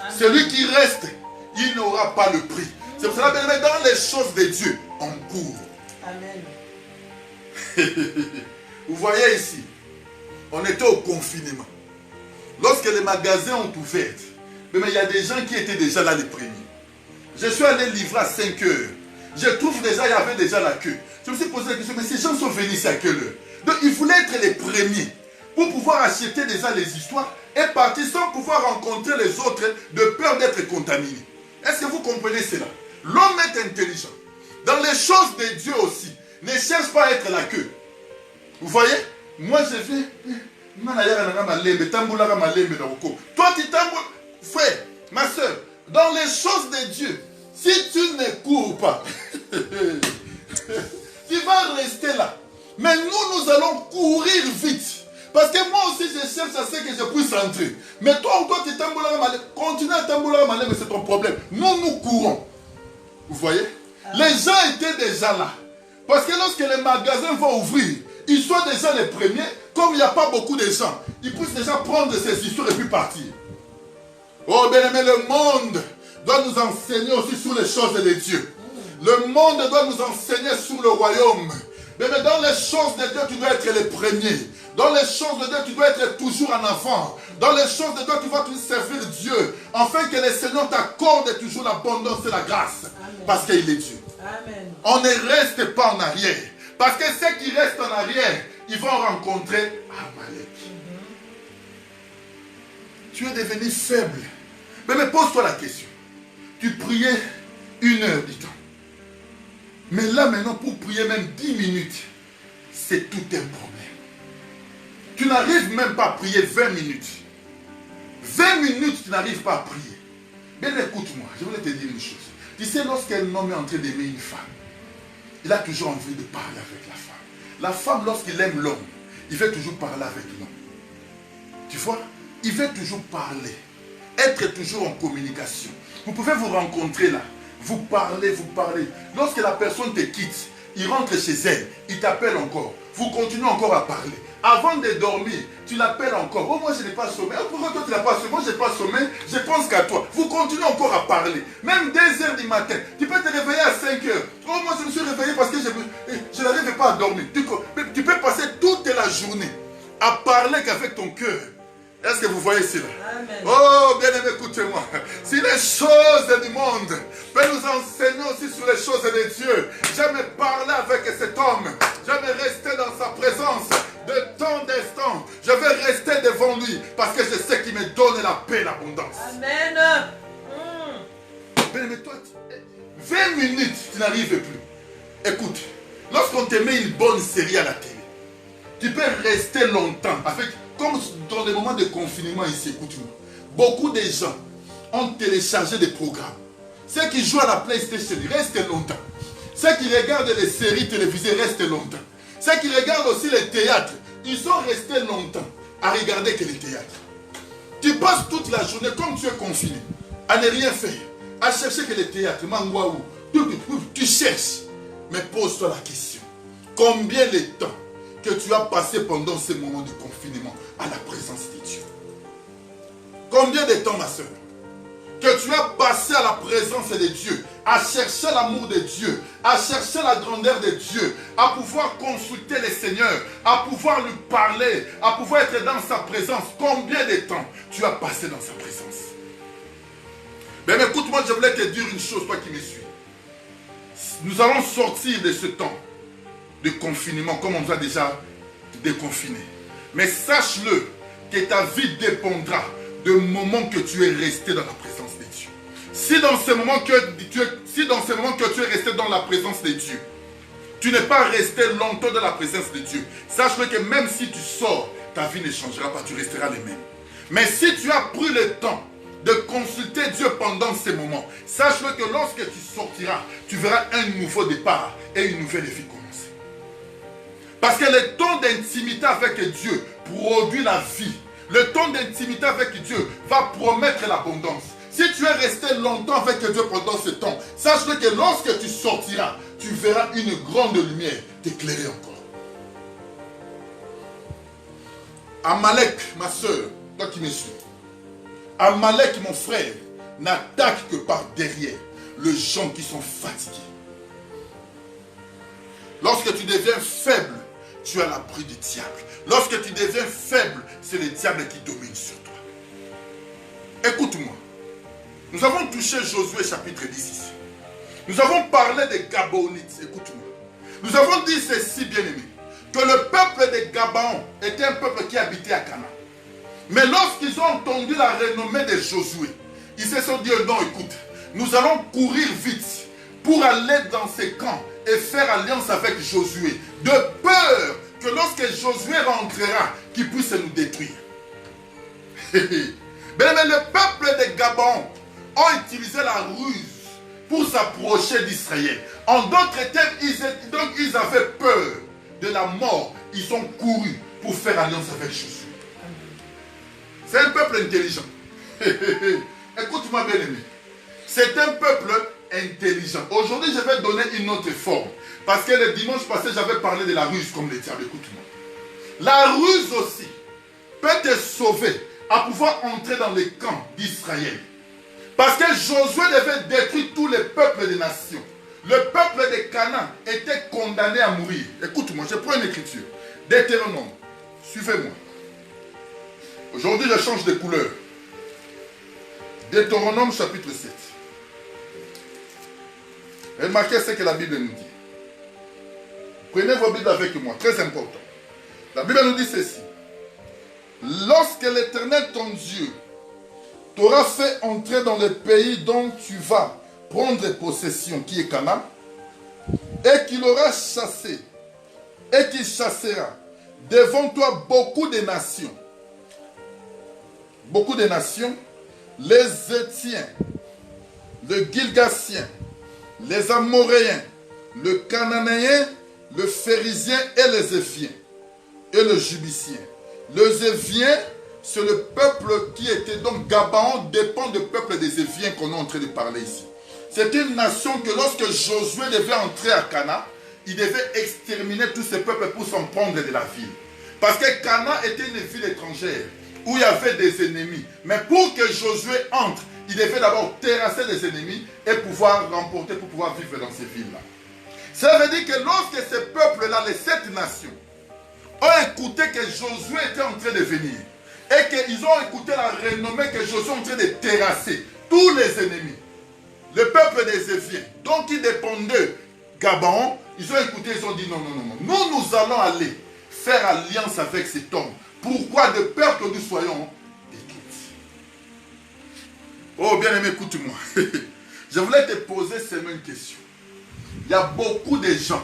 Speaker 1: Amen. Celui qui reste, il n'aura pas le prix. C'est pour cela que dans les choses de Dieu, on court.
Speaker 2: Amen.
Speaker 1: Vous voyez ici, on était au confinement. Lorsque les magasins ont ouvert, mais il y a des gens qui étaient déjà là les premiers. Je suis allé livrer à 5 heures. Je trouve déjà, il y avait déjà la queue. Je me suis posé la question, mais ces gens sont venus ici à quelle heure? Donc ils voulaient être les premiers pour pouvoir acheter déjà les histoires et partir sans pouvoir rencontrer les autres de peur d'être contaminés. Est-ce que vous comprenez cela? L'homme est intelligent. Dans les choses de Dieu aussi, ne cherche pas à être la queue. Vous voyez? Moi je fais... Toi tu tamboules. Frère, ma soeur, dans les choses de Dieu, si tu ne cours pas, Tu vas rester là. Mais nous allons courir vite. Parce que moi aussi, je cherche à ce que je puisse entrer. Mais toi, tu continue à t'embouler, mais c'est ton problème. Nous courons. Vous voyez? Les gens étaient déjà là. Parce que lorsque les magasins vont ouvrir, ils sont déjà les premiers. Comme il n'y a pas beaucoup de gens, ils puissent déjà prendre ces histoires et puis partir. Oh bien aimé, le monde doit nous enseigner aussi sur les choses de Dieu. Le monde doit nous enseigner sur le royaume. Mais dans les choses de Dieu, tu dois être le premier. Dans les choses de Dieu, tu dois être toujours en avant. Dans les choses de Dieu, tu vas toujours servir Dieu. Afin que le Seigneur t'accorde toujours l'abondance et la grâce. Amen. Parce qu'il est Dieu. Amen. On ne reste pas en arrière. Parce que ceux qui restent en arrière, ils vont rencontrer Amalek. Tu es devenu faible. Mais pose-toi la question. Tu priais 1 heure du temps. Mais là maintenant, pour prier même 10 minutes, c'est tout un problème. Tu n'arrives même pas à prier 20 minutes. 20 minutes, tu n'arrives pas à prier. Bien écoute-moi, je voulais te dire une chose. Tu sais, lorsqu'un homme est en train d'aimer une femme, il a toujours envie de parler avec la femme. La femme, lorsqu'il aime l'homme, il veut toujours parler avec l'homme. Tu vois, il veut toujours parler. Être toujours en communication. Vous pouvez vous rencontrer là. Vous parlez, vous parlez. Lorsque la personne te quitte, il rentre chez elle, il t'appelle encore. Vous continuez encore à parler. Avant de dormir, tu l'appelles encore. Oh, moi je n'ai pas sommeil. Oh, pourquoi toi tu n'as pas sommeil? Moi je n'ai pas sommeil, je pense qu'à toi. Vous continuez encore à parler. Même 2 heures du matin. Tu peux te réveiller à 5 heures. Oh, moi je me suis réveillé parce que je n'arrivais pas à dormir. Tu peux passer toute la journée à parler qu'avec ton cœur. Est-ce que vous voyez cela? Amen. Oh, bien aimé, écoutez-moi. Si les choses du monde peuvent nous enseigner aussi sur les choses de Dieu, j'aime parler avec cet homme. J'aime rester dans sa présence de temps d'instant. Je vais rester devant lui parce que je sais qu'il me donne la paix et l'abondance. Amen. Bien aimé, toi, 20 minutes, tu n'arrives plus. Écoute, lorsqu'on te met une bonne série à la télé, tu peux rester longtemps avec... Comme dans les moments de confinement ici, écoute-moi, beaucoup de gens ont téléchargé des programmes. Ceux qui jouent à la PlayStation restent longtemps. Ceux qui regardent les séries télévisées restent longtemps. Ceux qui regardent aussi les théâtres, ils sont restés longtemps à regarder que les théâtres. Tu passes toute la journée comme tu es confiné, à ne rien faire, à chercher que les théâtres, mangwaou, tu cherches. Mais pose-toi la question, combien de temps que tu as passé pendant ces moments de confinement à la présence de Dieu? Combien de temps, ma soeur, que tu as passé à la présence de Dieu, à chercher l'amour de Dieu, à chercher la grandeur de Dieu, à pouvoir consulter le Seigneur, à pouvoir lui parler, à pouvoir être dans sa présence? Combien de temps tu as passé dans sa présence? Mais écoute-moi, je voulais te dire une chose, toi qui me suis. Nous allons sortir de ce temps de confinement, comme on nous a déjà déconfiné. Mais sache-le, que ta vie dépendra du moment que tu es resté dans la présence de Dieu. Si dans ce moment que tu es resté dans la présence de Dieu, tu n'es pas resté longtemps dans la présence de Dieu, sache-le que même si tu sors, ta vie ne changera pas, tu resteras le même. Mais si tu as pris le temps de consulter Dieu pendant ces moments, sache-le que lorsque tu sortiras, tu verras un nouveau départ et une nouvelle vie commencer. Parce que le temps d'intimité avec Dieu produit la vie. Le temps d'intimité avec Dieu va promettre l'abondance. Si tu es resté longtemps avec Dieu pendant ce temps, sache-le que lorsque tu sortiras, tu verras une grande lumière t'éclairer encore. Amalek, ma soeur, toi qui me suis. Amalek, mon frère, n'attaque que par derrière les gens qui sont fatigués. Lorsque tu deviens faible, tu as l'abri du diable. Lorsque tu deviens faible, c'est le diable qui domine sur toi. Écoute-moi. Nous avons touché Josué chapitre 10 ici. Nous avons parlé des Gabonites. Écoute-moi. Nous avons dit ceci, bien-aimé, que le peuple des Gabaons était un peuple qui habitait à Canaan. Mais lorsqu'ils ont entendu la renommée de Josué, ils se sont dit, non, écoute, nous allons courir vite pour aller dans ces camps et faire alliance avec Josué, de peur que lorsque Josué rentrera, qu'il puisse nous détruire. Mais le peuple des Gabon ont utilisé la ruse pour s'approcher d'Israël, En d'autres termes, ils avaient peur de la mort. Ils ont couru pour faire alliance avec Josué. C'est un peuple intelligent. Écoute-moi bien aimé. C'est un peuple intelligent. Aujourd'hui, je vais donner une autre forme. Parce que le dimanche passé, j'avais parlé de la ruse comme le diable. Écoute-moi. La ruse aussi peut te sauver à pouvoir entrer dans les camps d'Israël. Parce que Josué devait détruire tous les peuples des nations. Le peuple de Canaan était condamné à mourir. Écoute-moi, je prends une écriture. Deutéronome. Suivez-moi. Aujourd'hui, je change de couleur. Deutéronome chapitre 7. Remarquez ce que la Bible nous dit. Prenez vos Bibles avec moi, très important. La Bible nous dit ceci. Lorsque l'Éternel, ton Dieu, t'aura fait entrer dans le pays dont tu vas prendre possession, qui est Canaan, et qu'il aura chassé, et qu'il chassera devant toi beaucoup de nations, les Étiens, le Gilgasien, les Amoréens, le Cananéen, le Phérisien et les Éviens, et le Jubicien. Les Éviens, c'est le peuple qui était donc Gabaon, dépend du peuple des Éviens qu'on est en train de parler ici. C'est une nation que lorsque Josué devait entrer à Canaan, il devait exterminer tous ces peuples pour s'en prendre de la ville. Parce que Canaan était une ville étrangère où il y avait des ennemis. Mais pour que Josué entre, il devait d'abord terrasser les ennemis et pouvoir remporter pour pouvoir vivre dans ces villes-là. Ça veut dire que lorsque ces peuples-là, les 7 nations, ont écouté que Josué était en train de venir et qu'ils ont écouté la renommée que Josué est en train de terrasser tous les ennemis, le peuple des Éviens, dont ils dépendaient Gabaon, ils ont écouté, ils ont dit non, nous allons aller faire alliance avec cet homme. Pourquoi? De peur que nous soyons détruits. Oh bien-aimé, écoute-moi. Je voulais te poser seulement une question. Il y a beaucoup de gens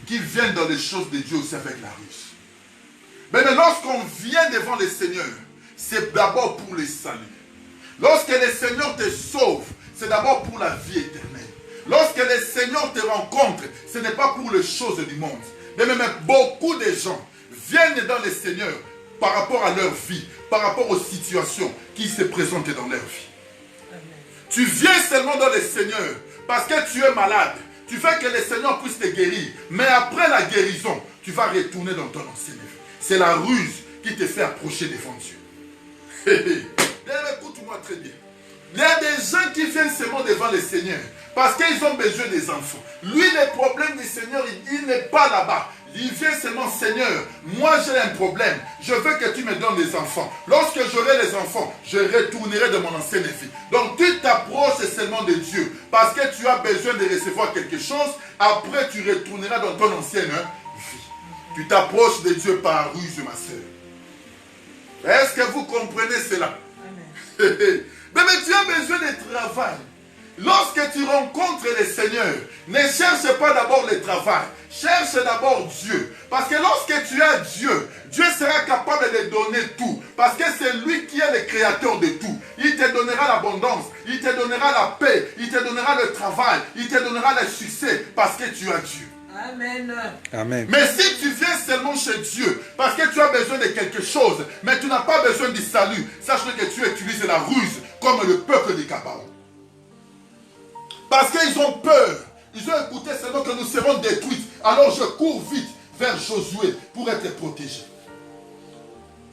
Speaker 1: qui viennent dans les choses de Dieu aussi avec la ruse. Mais lorsqu'on vient devant le Seigneur, c'est d'abord pour le salut. Lorsque le Seigneur te sauve, c'est d'abord pour la vie éternelle. Lorsque le Seigneur te rencontre, ce n'est pas pour les choses du monde. Mais même beaucoup de gens viennent dans le Seigneur par rapport à leur vie, par rapport aux situations qui se présentent dans leur vie. Amen. Tu viens seulement dans le Seigneur parce que tu es malade. Tu veux que le Seigneur puisse te guérir. Mais après la guérison, tu vas retourner dans ton ancienne vie. C'est la ruse qui te fait approcher devant Dieu. Écoute-moi très bien. Il y a des gens qui viennent seulement devant le Seigneur parce qu'ils ont besoin des enfants. Lui, le problème du Seigneur, il n'est pas là-bas. Il vient seulement, Seigneur, moi j'ai un problème. Je veux que tu me donnes des enfants. Lorsque j'aurai les enfants, je retournerai de mon ancienne vie. Donc tu t'approches seulement de Dieu parce que tu as besoin de recevoir quelque chose. Après, tu retourneras dans ton ancienne vie. Tu t'approches de Dieu par ruse, ma soeur. Est-ce que vous comprenez cela? Amen. Mais tu as besoin de travail. Lorsque tu rencontres le Seigneur, ne cherche pas d'abord le travail. Cherche d'abord Dieu. Parce que lorsque tu as Dieu, Dieu sera capable de donner tout. Parce que c'est lui qui est le créateur de tout. Il te donnera l'abondance, il te donnera la paix, il te donnera le travail, il te donnera le succès. Parce que tu as Dieu. Amen. Amen. Mais si tu viens seulement chez Dieu, parce que tu as besoin de quelque chose, mais tu n'as pas besoin du salut, sache que tu utilises la ruse comme le peuple de Gabaon. Parce qu'ils ont peur. Ils ont écouté seulement que nous serons détruits. Alors je cours vite vers Josué pour être protégé.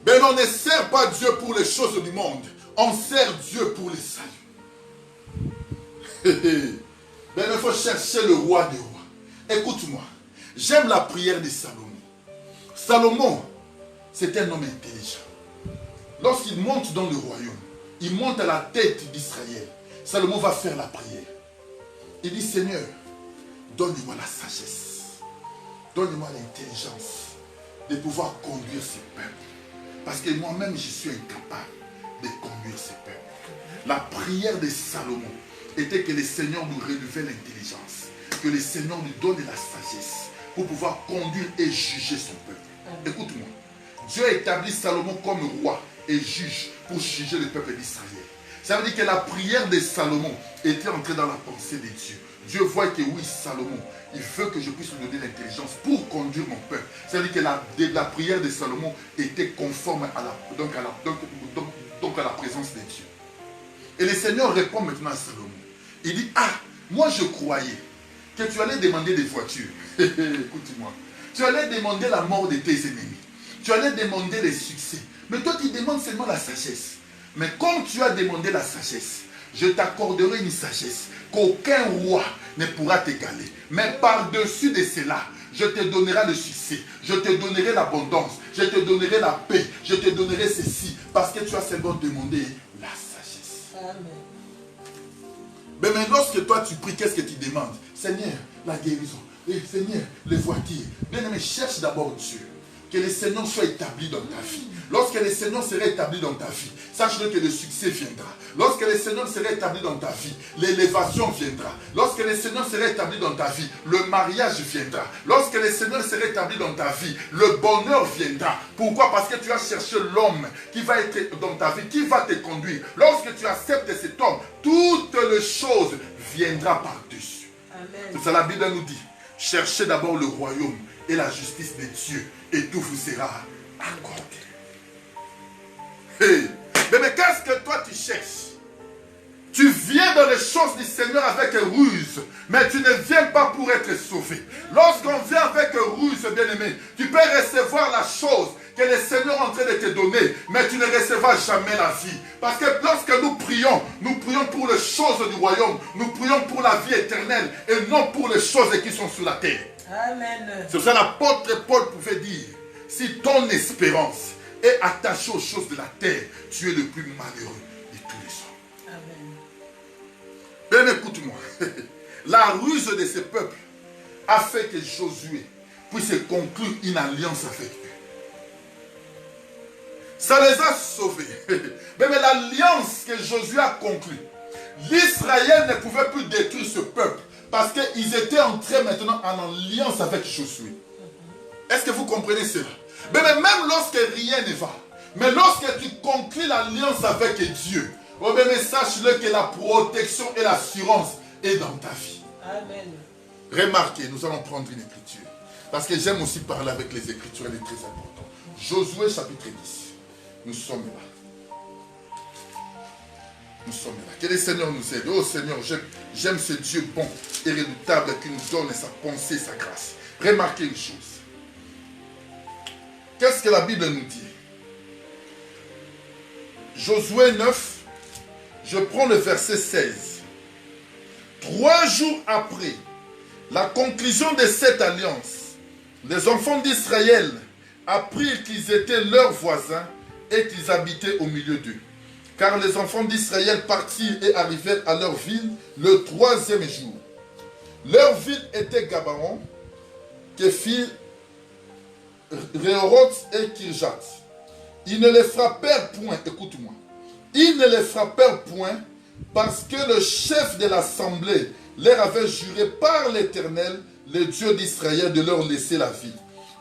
Speaker 1: Mais on ne sert pas Dieu pour les choses du monde. On sert Dieu pour les saluts. Mais il faut chercher le roi des rois. Écoute-moi. J'aime la prière de Salomon. Salomon, c'est un homme intelligent. Lorsqu'il monte dans le royaume, il monte à la tête d'Israël. Salomon va faire la prière. Il dit, Seigneur, donne-moi la sagesse, donne-moi l'intelligence de pouvoir conduire ce peuple. Parce que moi-même, je suis incapable de conduire ce peuple. La prière de Salomon était que le Seigneur nous renouvelle l'intelligence, que le Seigneur nous donne la sagesse pour pouvoir conduire et juger son peuple. Écoute-moi, Dieu a établi Salomon comme roi et juge pour juger le peuple d'Israël. Ça veut dire que la prière de Salomon était entrée dans la pensée de Dieu. Dieu voit que oui, Salomon, il veut que je puisse lui donner l'intelligence pour conduire mon peuple. C'est-à-dire que la prière de Salomon était conforme à la présence de Dieu. Et le Seigneur répond maintenant à Salomon. Il dit, ah, moi je croyais que tu allais demander des voitures. Écoute-moi. Tu allais demander la mort de tes ennemis. Tu allais demander les succès. Mais toi, tu demandes seulement la sagesse. Mais comme tu as demandé la sagesse, je t'accorderai une sagesse qu'aucun roi ne pourra t'égaler. Mais par-dessus de cela, je te donnerai le succès, je te donnerai l'abondance, je te donnerai la paix, je te donnerai ceci, parce que tu as seulement demandé la sagesse. Amen. Mais lorsque toi tu pries, qu'est-ce que tu demandes? Seigneur, la guérison. Et Seigneur, les voitures. Bien aimé, cherche d'abord Dieu. Que le Seigneur soit établi dans ta vie. Lorsque le Seigneur sera établi dans ta vie, sache-le que le succès viendra. Lorsque le Seigneur sera établi dans ta vie, l'élévation viendra. Lorsque le Seigneur sera établi dans ta vie, le mariage viendra. Lorsque le Seigneur sera établi dans ta vie, le bonheur viendra. Pourquoi? Parce que tu as cherché l'homme qui va être dans ta vie, qui va te conduire. Lorsque tu acceptes cet homme, toutes les choses viendront par-dessus. C'est ça la Bible nous dit. Cherchez d'abord le royaume et la justice de Dieu et tout vous sera accordé. Hey. Mais qu'est-ce que toi tu cherches? Tu viens dans les choses du Seigneur avec ruse, mais tu ne viens pas pour être sauvé. Lorsqu'on vient avec ruse, bien-aimé, tu peux recevoir la chose que le Seigneur est en train de te donner, mais tu ne recevras jamais la vie. Parce que lorsque nous prions pour les choses du royaume, nous prions pour la vie éternelle et non pour les choses qui sont sur la terre. Amen. C'est pour ça que l'apôtre Paul pouvait dire, si ton espérance est attachée aux choses de la terre, tu es le plus malheureux de tous les hommes. Amen. Bien écoute-moi, la ruse de ce peuple a fait que Josué puisse conclure une alliance avec eux. Ça les a sauvés. Mais l'alliance que Josué a conclue, l'Israël ne pouvait plus détruire ce peuple parce qu'ils étaient entrés maintenant en alliance avec Josué. Est-ce que vous comprenez cela? Mais même lorsque rien ne va, mais lorsque tu conclus l'alliance avec Dieu, mais sache-le que la protection et l'assurance est dans ta vie. Amen. Remarquez, nous allons prendre une écriture. Parce que j'aime aussi parler avec les écritures, elle est très importante. Josué chapitre 10. Nous sommes là. Nous sommes là. Que le Seigneur nous aide. Oh Seigneur, j'aime ce Dieu bon et redoutable qui nous donne sa pensée, sa grâce. Remarquez une chose. Qu'est-ce que la Bible nous dit? Josué 9, je prends le verset 16. 3 jours après la conclusion de cette alliance, les enfants d'Israël apprirent qu'ils étaient leurs voisins et qu'ils habitaient au milieu d'eux. Car les enfants d'Israël partirent et arrivèrent à leur ville le 3e jour. Leur ville était Gabaon, Képhir, Réhoroth et Kirjat. Ils ne les frappèrent point, écoute-moi. Ils ne les frappèrent point parce que le chef de l'assemblée leur avait juré par l'Éternel, le Dieu d'Israël, de leur laisser la vie.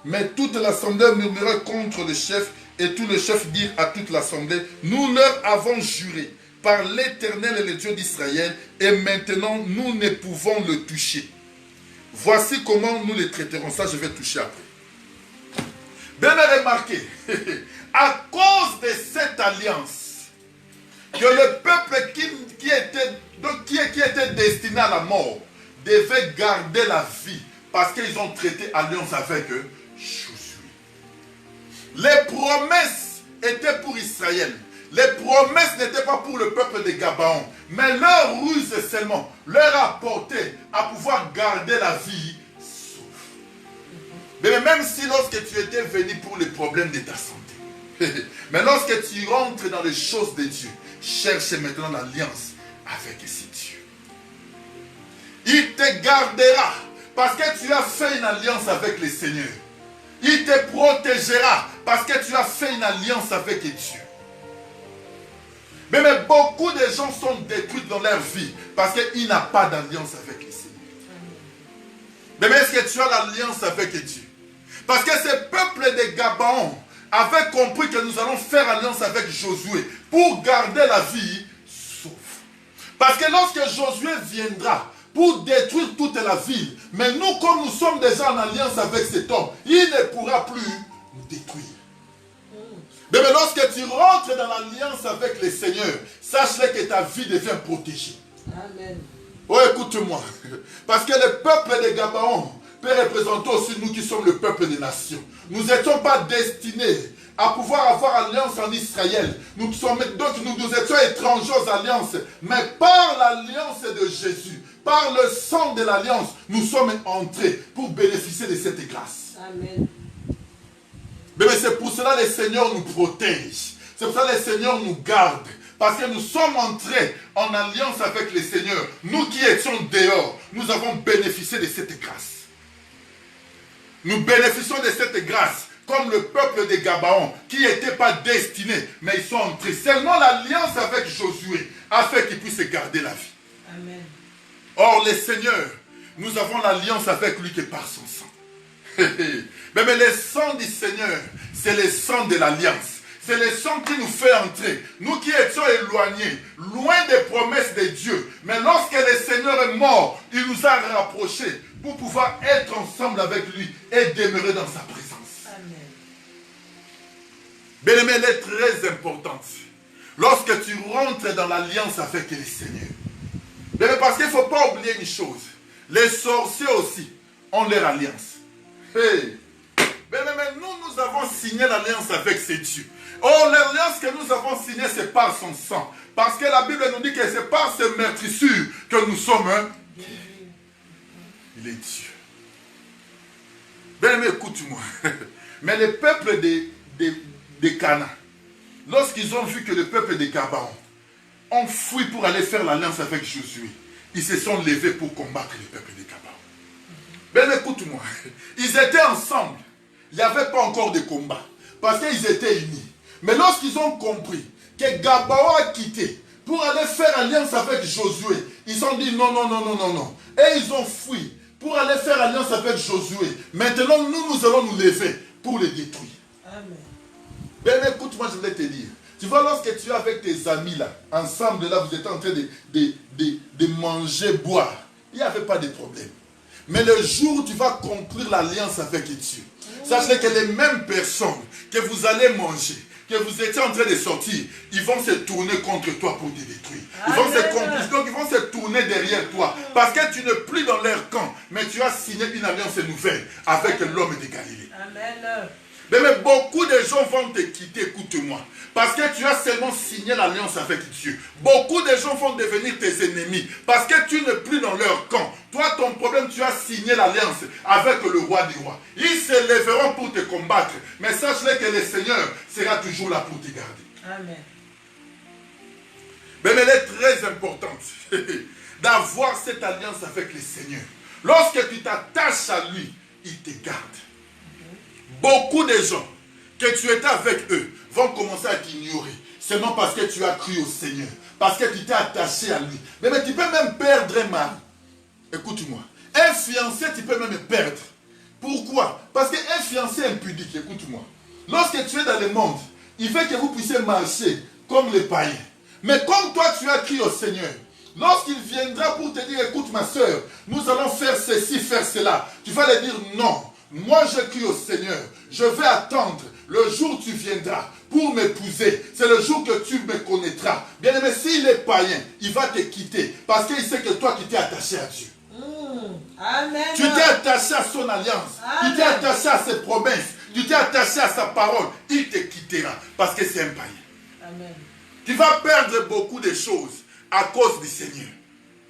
Speaker 1: Mais toute l'assemblée murmurait contre le chef et tous les chefs dirent à toute l'assemblée, nous leur avons juré par l'Éternel et le Dieu d'Israël et maintenant nous ne pouvons le toucher. Voici comment nous les traiterons. Ça, je vais toucher après. Bien remarqué, à cause de cette alliance, que le peuple qui était destiné à la mort devait garder la vie parce qu'ils ont traité alliance avec eux. Les promesses étaient pour Israël. Les promesses n'étaient pas pour le peuple de Gabaon. Mais leur ruse seulement leur a apporté à pouvoir garder la vie sauve. Mais même si lorsque tu étais venu pour les problèmes de ta santé, mais lorsque tu rentres dans les choses de Dieu, cherche maintenant l'alliance avec ce Dieu. Il te gardera parce que tu as fait une alliance avec le Seigneur. Il te protégera parce que tu as fait une alliance avec Dieu. Mais beaucoup de gens sont détruits dans leur vie parce qu'ils n'ont pas d'alliance avec le Seigneur. Mais est-ce que tu as l'alliance avec Dieu? Parce que ce peuple de Gabaon avait compris que nous allons faire alliance avec Josué pour garder la vie sauve. Parce que lorsque Josué viendra pour détruire toute la ville. Mais nous, comme nous sommes déjà en alliance avec cet homme, il ne pourra plus nous détruire. Mais lorsque tu rentres dans l'alliance avec le Seigneur, sache-le que ta vie devient protégée.
Speaker 2: Amen.
Speaker 1: Oh, écoute-moi. Parce que le peuple de Gabaon peut représenter aussi nous qui sommes le peuple des nations. Nous n'étions pas destinés à pouvoir avoir alliance en Israël. Nous étions étrangers aux alliances. Mais par l'alliance de Jésus, par le sang de l'alliance, nous sommes entrés pour bénéficier de cette grâce.
Speaker 2: Amen.
Speaker 1: Mais c'est pour cela que le Seigneur nous protège. C'est pour ça que le Seigneur nous garde. Parce que nous sommes entrés en alliance avec le Seigneur. Nous qui étions dehors, nous avons bénéficié de cette grâce. Nous bénéficions de cette grâce comme le peuple de Gabaon qui n'était pas destiné, mais ils sont entrés. Seulement l'alliance avec Josué a fait qu'ils puissent garder la vie.
Speaker 2: Amen.
Speaker 1: Or, le Seigneur, nous avons l'alliance avec lui que par son sang. Mais le sang du Seigneur, c'est le sang de l'alliance. C'est le sang qui nous fait entrer. Nous qui étions éloignés, loin des promesses de Dieu. Mais lorsque le Seigneur est mort, il nous a rapprochés pour pouvoir être ensemble avec lui et demeurer dans sa présence.
Speaker 2: Amen.
Speaker 1: Bien-aimé, elle est très importante. Lorsque tu rentres dans l'alliance avec le Seigneur. Bien, parce qu'il ne faut pas oublier une chose. Les sorciers aussi ont leur alliance. Hey. Mais nous avons signé l'alliance avec ces dieux. Oh, l'alliance que nous avons signée, c'est par son sang. Parce que la Bible nous dit que c'est par ces meurtrissures que nous sommes. Il est Dieu. Bien, écoute-moi. Mais le peuple de Canaan, lorsqu'ils ont vu que le peuple de Gabaon ont fui pour aller faire l'alliance avec Josué, ils se sont levés pour combattre le peuple de Gabaon. Bien, écoute-moi. Ils étaient ensemble. Il n'y avait pas encore de combat. Parce qu'ils étaient unis. Mais lorsqu'ils ont compris que Gabaon a quitté pour aller faire alliance avec Josué, ils ont dit non, non, non, non, non, non. Et ils ont fui pour aller faire alliance avec Josué. Maintenant, nous allons nous lever pour les détruire. Amen. Ben écoute-moi, je voulais te dire. Tu vois, lorsque tu es avec tes amis là, ensemble là, vous êtes en train de manger, boire, il n'y avait pas de problème. Mais le jour où tu vas conclure l'alliance avec Dieu, sachez que les mêmes personnes que vous allez manger, que vous étiez en train de sortir, ils vont se tourner contre toi pour te détruire. Ils vont se complicer, donc ils vont se tourner derrière toi. Parce que tu n'es plus dans leur camp, mais tu as signé une alliance nouvelle avec l'homme de Galilée. Amen. Mais beaucoup de gens vont te quitter, écoute-moi. Parce que tu as seulement signé l'alliance avec Dieu. Beaucoup de gens vont devenir tes ennemis. Parce que tu n'es plus dans leur camp. Toi, ton problème, tu as signé l'alliance avec le roi des rois. Ils se lèveront pour te combattre. Mais sache-le que le Seigneur sera toujours là pour te garder. Amen. Mais elle est très importante d'avoir cette alliance avec le Seigneur. Lorsque tu t'attaches à lui, il te garde. Beaucoup de gens que tu étais avec eux vont commencer à t'ignorer. Seulement parce que tu as cru au Seigneur. Parce que tu t'es attaché à lui. Mais tu peux même perdre un mari. Écoute-moi. Un fiancé, tu peux même perdre. Pourquoi? Parce qu'un fiancé impudique, écoute-moi. Lorsque tu es dans le monde, il fait que vous puissiez marcher comme les païens. Mais comme toi, tu as cru au Seigneur. Lorsqu'il viendra pour te dire, écoute ma soeur, nous allons faire ceci, faire cela. Tu vas lui dire non. Moi, je crie au Seigneur. Je vais attendre le jour où tu viendras pour m'épouser. C'est le jour que tu me connaîtras. Bien aimé, s'il est païen, il va te quitter. Parce qu'il sait que toi, tu t'es attaché à Dieu. Amen. Tu t'es attaché à son alliance. Amen. Tu t'es attaché à ses promesses. Tu t'es attaché à sa parole. Il te quittera parce que c'est un païen. Amen. Tu vas perdre beaucoup de choses à cause du Seigneur.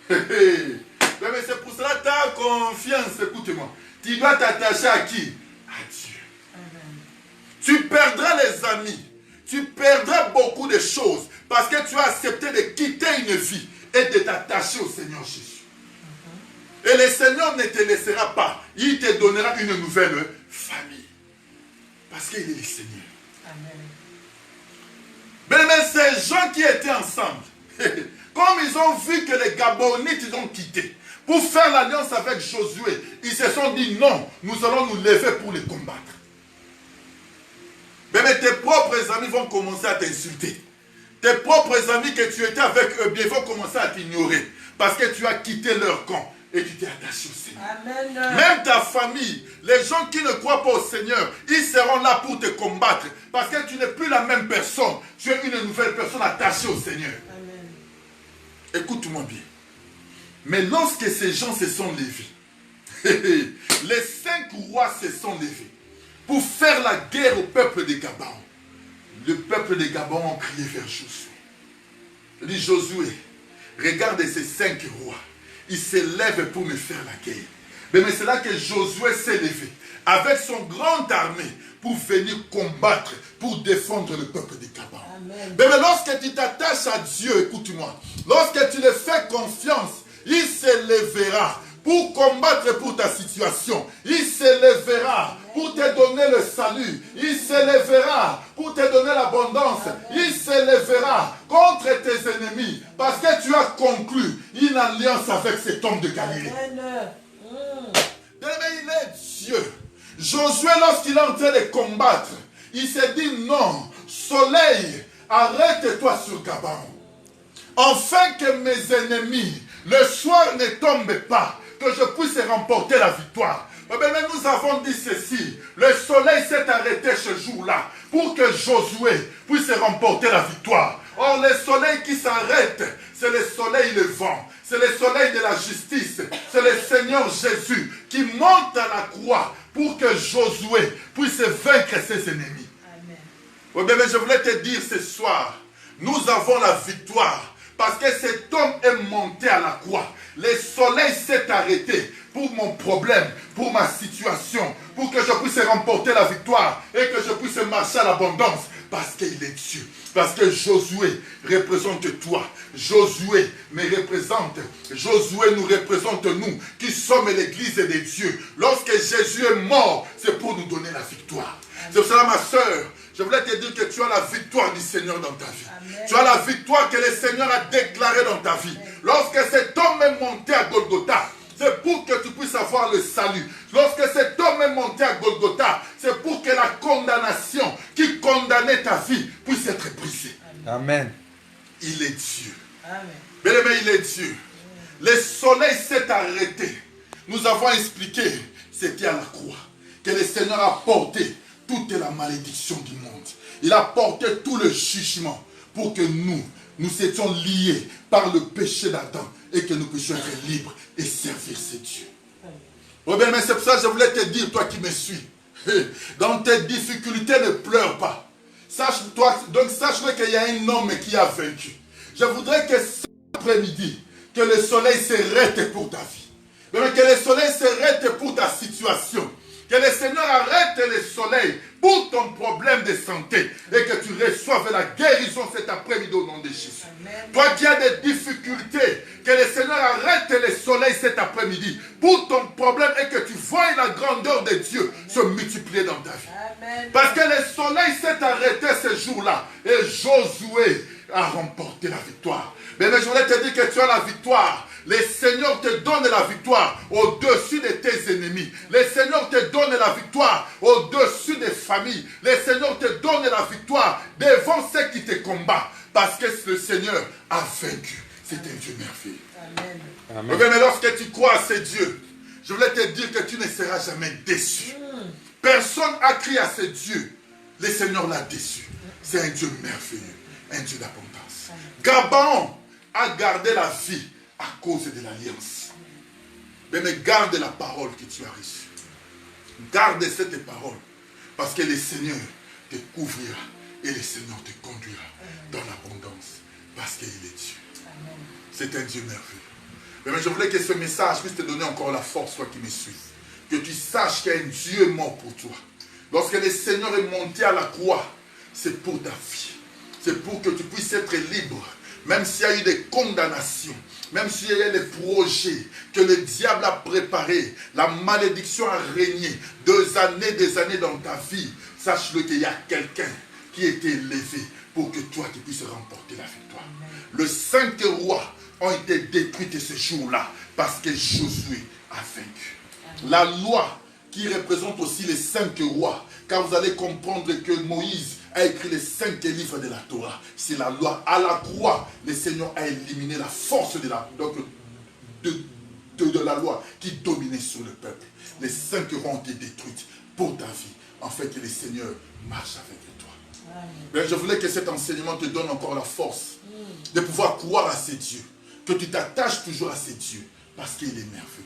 Speaker 1: Mais c'est pour cela que tu as confiance. Écoute-moi. Tu dois t'attacher à qui? À Dieu. Amen. Tu perdras les amis. Tu perdras beaucoup de choses parce que tu as accepté de quitter une vie et de t'attacher au Seigneur Jésus. Et le Seigneur ne te laissera pas. Il te donnera une nouvelle famille. Parce qu'il est le Seigneur. Amen. Mais ces gens qui étaient ensemble, comme ils ont vu que les Gabonites ils ont quitté, pour faire l'alliance avec Josué, ils se sont dit non, nous allons nous lever pour les combattre. Mais tes propres amis vont commencer à t'insulter. Tes propres amis que tu étais avec eux, bien, ils vont commencer à t'ignorer. Parce que tu as quitté leur camp et tu t'es attaché au Seigneur.
Speaker 2: Amen.
Speaker 1: Même ta famille, les gens qui ne croient pas au Seigneur, ils seront là pour te combattre. Parce que tu n'es plus la même personne. Tu es une nouvelle personne attachée au Seigneur.
Speaker 2: Amen.
Speaker 1: Écoute-moi bien. Mais lorsque ces gens se sont levés, les 5 rois se sont levés pour faire la guerre au peuple de Gabaon. Le peuple de Gabaon a crié vers Josué. Il dit, Josué, regarde ces 5 rois. Ils se lèvent pour me faire la guerre. Mais c'est là que Josué s'est levé avec son grande armée pour venir combattre, pour défendre le peuple de Gabaon. Mais lorsque tu t'attaches à Dieu, écoute-moi, lorsque tu lui fais confiance, il se lèvera pour combattre pour ta situation. Il se lèvera pour te donner le salut. Il se lèvera pour te donner l'abondance. Il se lèvera contre tes ennemis parce que tu as conclu une alliance avec cet homme de Galilée. Il est Dieu. Josué, lorsqu'il est en train de combattre, il s'est dit non, soleil, arrête-toi sur Gabaon. Afin que mes ennemis, le soir ne tombe pas, que je puisse remporter la victoire. Mais nous avons dit ceci, le soleil s'est arrêté ce jour-là pour que Josué puisse remporter la victoire. Or, le soleil qui s'arrête, c'est le soleil levant, c'est le soleil de la justice, c'est le Seigneur Jésus qui monte à la croix pour que Josué puisse vaincre ses ennemis. Amen. Mais je voulais te dire ce soir, nous avons la victoire parce que cet homme est monté à la croix. Le soleil s'est arrêté pour mon problème, pour ma situation, pour que je puisse remporter la victoire et que je puisse marcher à l'abondance. Parce qu'il est Dieu. Parce que Josué représente toi. Josué me représente. Josué nous représente nous qui sommes l'église de Dieu. Lorsque Jésus est mort, c'est pour nous donner la victoire. C'est pour cela, ma soeur, je voulais te dire que tu as la victoire du Seigneur dans ta vie. Amen. Tu as la victoire que le Seigneur a déclarée dans ta vie. Amen. Lorsque cet homme est monté à Golgotha, c'est pour que tu puisses avoir le salut. Lorsque cet homme est monté à Golgotha, c'est pour que la condamnation qui condamnait ta vie puisse être brisée.
Speaker 3: Amen.
Speaker 1: Il est Dieu.
Speaker 2: Amen.
Speaker 1: Bien-aimé, il est Dieu. Le soleil s'est arrêté. Nous avons expliqué ce qui est à la croix. Que le Seigneur a porté toute la malédiction du monde. Il a porté tout le jugement pour que nous étions liés par le péché d'Adam et que nous puissions être libres et servir ces dieux. Oh bien, mais c'est pour ça que je voulais te dire, toi qui me suis, dans tes difficultés, ne pleure pas. Sache-le qu'il y a un homme qui a vaincu. Je voudrais que cet après-midi, que le soleil s'arrête pour ta vie. Mais que le soleil s'arrête pour ta situation. Que le Seigneur arrête le soleil pour ton problème de santé et que tu reçoives la guérison cet après-midi au nom de Jésus. Amen. Toi qui as des difficultés, que le Seigneur arrête le soleil cet après-midi pour ton problème et que tu vois la grandeur de Dieu se multiplier dans ta vie. Amen. Parce que le soleil s'est arrêté ce jour-là et Josué a remporté la victoire. Mais je voulais te dire que tu as la victoire. Le Seigneur te donne la victoire au-dessus de tes ennemis. Le Seigneur te donne la victoire au-dessus des familles. Le Seigneur te donne la victoire devant ceux qui te combattent. Parce que le Seigneur a vaincu. C'est un Dieu merveilleux. Amen. Amen. Mais lorsque tu crois à ce Dieu, je voulais te dire que tu ne seras jamais déçu. Personne n'a crié à ce Dieu. Le Seigneur l'a déçu. C'est un Dieu merveilleux. Un Dieu d'abondance. Gabaon a gardé la vie à cause de l'alliance. Mais garde la parole que tu as reçue. Garde cette parole. Parce que le Seigneur te couvrira et le Seigneur te conduira dans l'abondance. Parce qu'il est Dieu. C'est un Dieu merveilleux. Mais je voulais que ce message puisse te donner encore la force, toi qui me suis. Que tu saches qu'il y a un Dieu mort pour toi. Lorsque le Seigneur est monté à la croix, c'est pour ta vie. C'est pour que tu puisses être libre. Même s'il y a eu des condamnations, même s'il y a eu des projets que le diable a préparés, la malédiction a régné des années dans ta vie, sache-le qu'il y a quelqu'un qui a été élevé pour que toi tu puisses remporter la victoire. Les 5 rois ont été détruits ce jour-là parce que Josué a vaincu. La loi qui représente aussi les 5 rois, car vous allez comprendre que Moïse a écrit les 5 livres de la Torah. C'est la loi. À la croix, le Seigneur a éliminé la force de la, de la loi qui dominait sur le peuple. Les 5 ont été détruites pour ta vie, afin que le Seigneur marche avec toi. Mais je voulais que cet enseignement te donne encore la force de pouvoir croire à ces dieux, que tu t'attaches toujours à ces dieux, parce qu'il est merveilleux.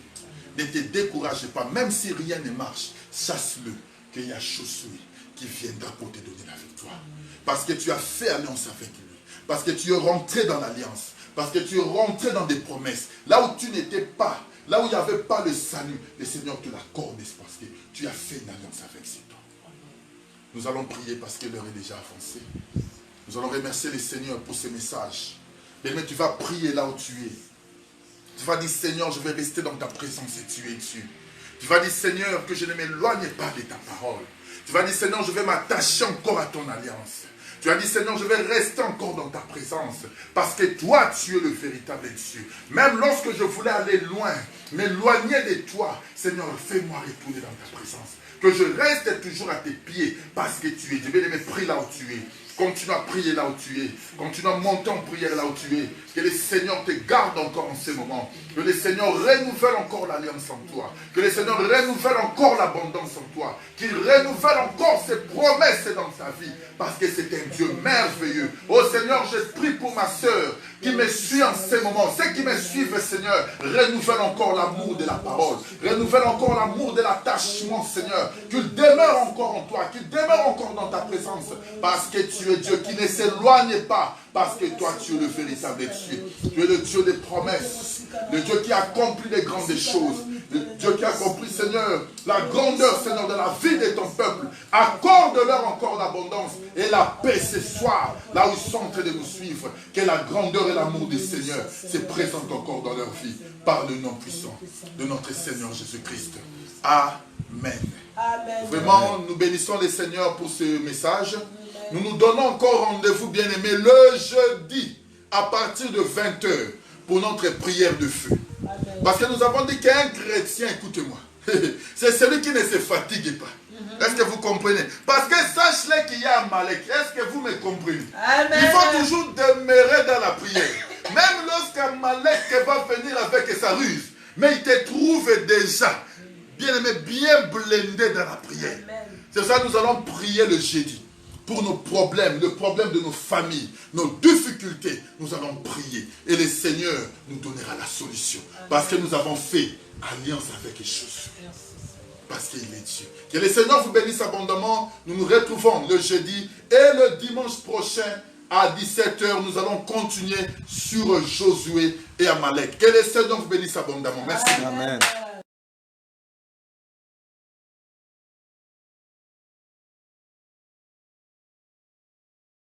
Speaker 1: Ne te décourage pas, même si rien ne marche, chasse-le, qu'il y a Josué qui viendra pour te donner la victoire. Parce que tu as fait alliance avec lui, parce que tu es rentré dans l'alliance, parce que tu es rentré dans des promesses. Là où tu n'étais pas, là où il n'y avait pas le salut, le Seigneur te l'accorde parce que tu as fait une alliance avec cet homme. Nous allons prier parce que l'heure est déjà avancée. Nous allons remercier le Seigneur pour ce message. Mais tu vas prier là où tu es. Tu vas dire, Seigneur, je vais rester dans ta présence et tu es Dieu. Tu vas dire, Seigneur, que je ne m'éloigne pas de ta parole. Tu vas dire, Seigneur, je vais m'attacher encore à ton alliance. Tu as dit, Seigneur, je vais rester encore dans ta présence. Parce que toi, tu es le véritable Dieu. Même lorsque je voulais aller loin, m'éloigner de toi, Seigneur, fais-moi retourner dans ta présence. Que je reste toujours à tes pieds parce que tu es Dieu. Bien-aimé, prie là où tu es. Continue à prier là où tu es. Continue à monter en prière là où tu es. Que le Seigneur te garde encore en ces moments. Que le Seigneur renouvelle encore l'alliance en toi. Que le Seigneur renouvelle encore l'abondance en toi. Qu'il renouvelle encore ses promesses dans ta vie. Parce que c'est un Dieu merveilleux. Oh Seigneur, je prie pour ma soeur qui me suit en ces moments. Ceux qui me suivent, Seigneur, renouvelle encore l'amour de la parole. Renouvelle encore l'amour de l'attachement, Seigneur. Qu'il demeure encore en toi. Qu'il demeure encore dans ta présence. Parce que tu es Dieu qui ne s'éloigne pas. Parce que toi, tu es le véritable Dieu. Tu es le Dieu des promesses. Le Dieu qui accomplit les grandes choses. Le Dieu qui accomplit, Seigneur, la grandeur, Seigneur, de la vie de ton peuple. Accorde-leur encore l'abondance et la paix ce soir, là où ils sont en train de nous suivre. Que la grandeur et l'amour du Seigneur se présentent encore dans leur vie par le nom puissant de notre Seigneur Jésus-Christ. Amen. Amen. Vraiment, nous bénissons le Seigneur pour ce message. Nous nous donnons encore rendez-vous, bien-aimés, le jeudi à partir de 20 h pour notre prière de feu. Amen. Parce que nous avons dit qu'un chrétien, écoutez-moi, c'est celui qui ne se fatigue pas. Est-ce que vous comprenez? Parce que sache-le qu'il y a Amalek. Est-ce que vous me comprenez? Amen. Il faut toujours demeurer dans la prière. Même lorsqu'Amalek va venir avec sa ruse, mais il te trouve déjà, bien-aimé, bien blindé dans la prière. C'est ça que nous allons prier le jeudi. Pour nos problèmes, le problème de nos familles, nos difficultés, nous allons prier. Et le Seigneur nous donnera la solution. Amen. Parce que nous avons fait alliance avec Jésus. Parce qu'il est Dieu. Que le Seigneur vous bénisse abondamment. Nous nous retrouvons le jeudi et le dimanche prochain à 17 h. Nous allons continuer sur Josué et Amalek. Que le Seigneur vous bénisse abondamment. Merci. Amen.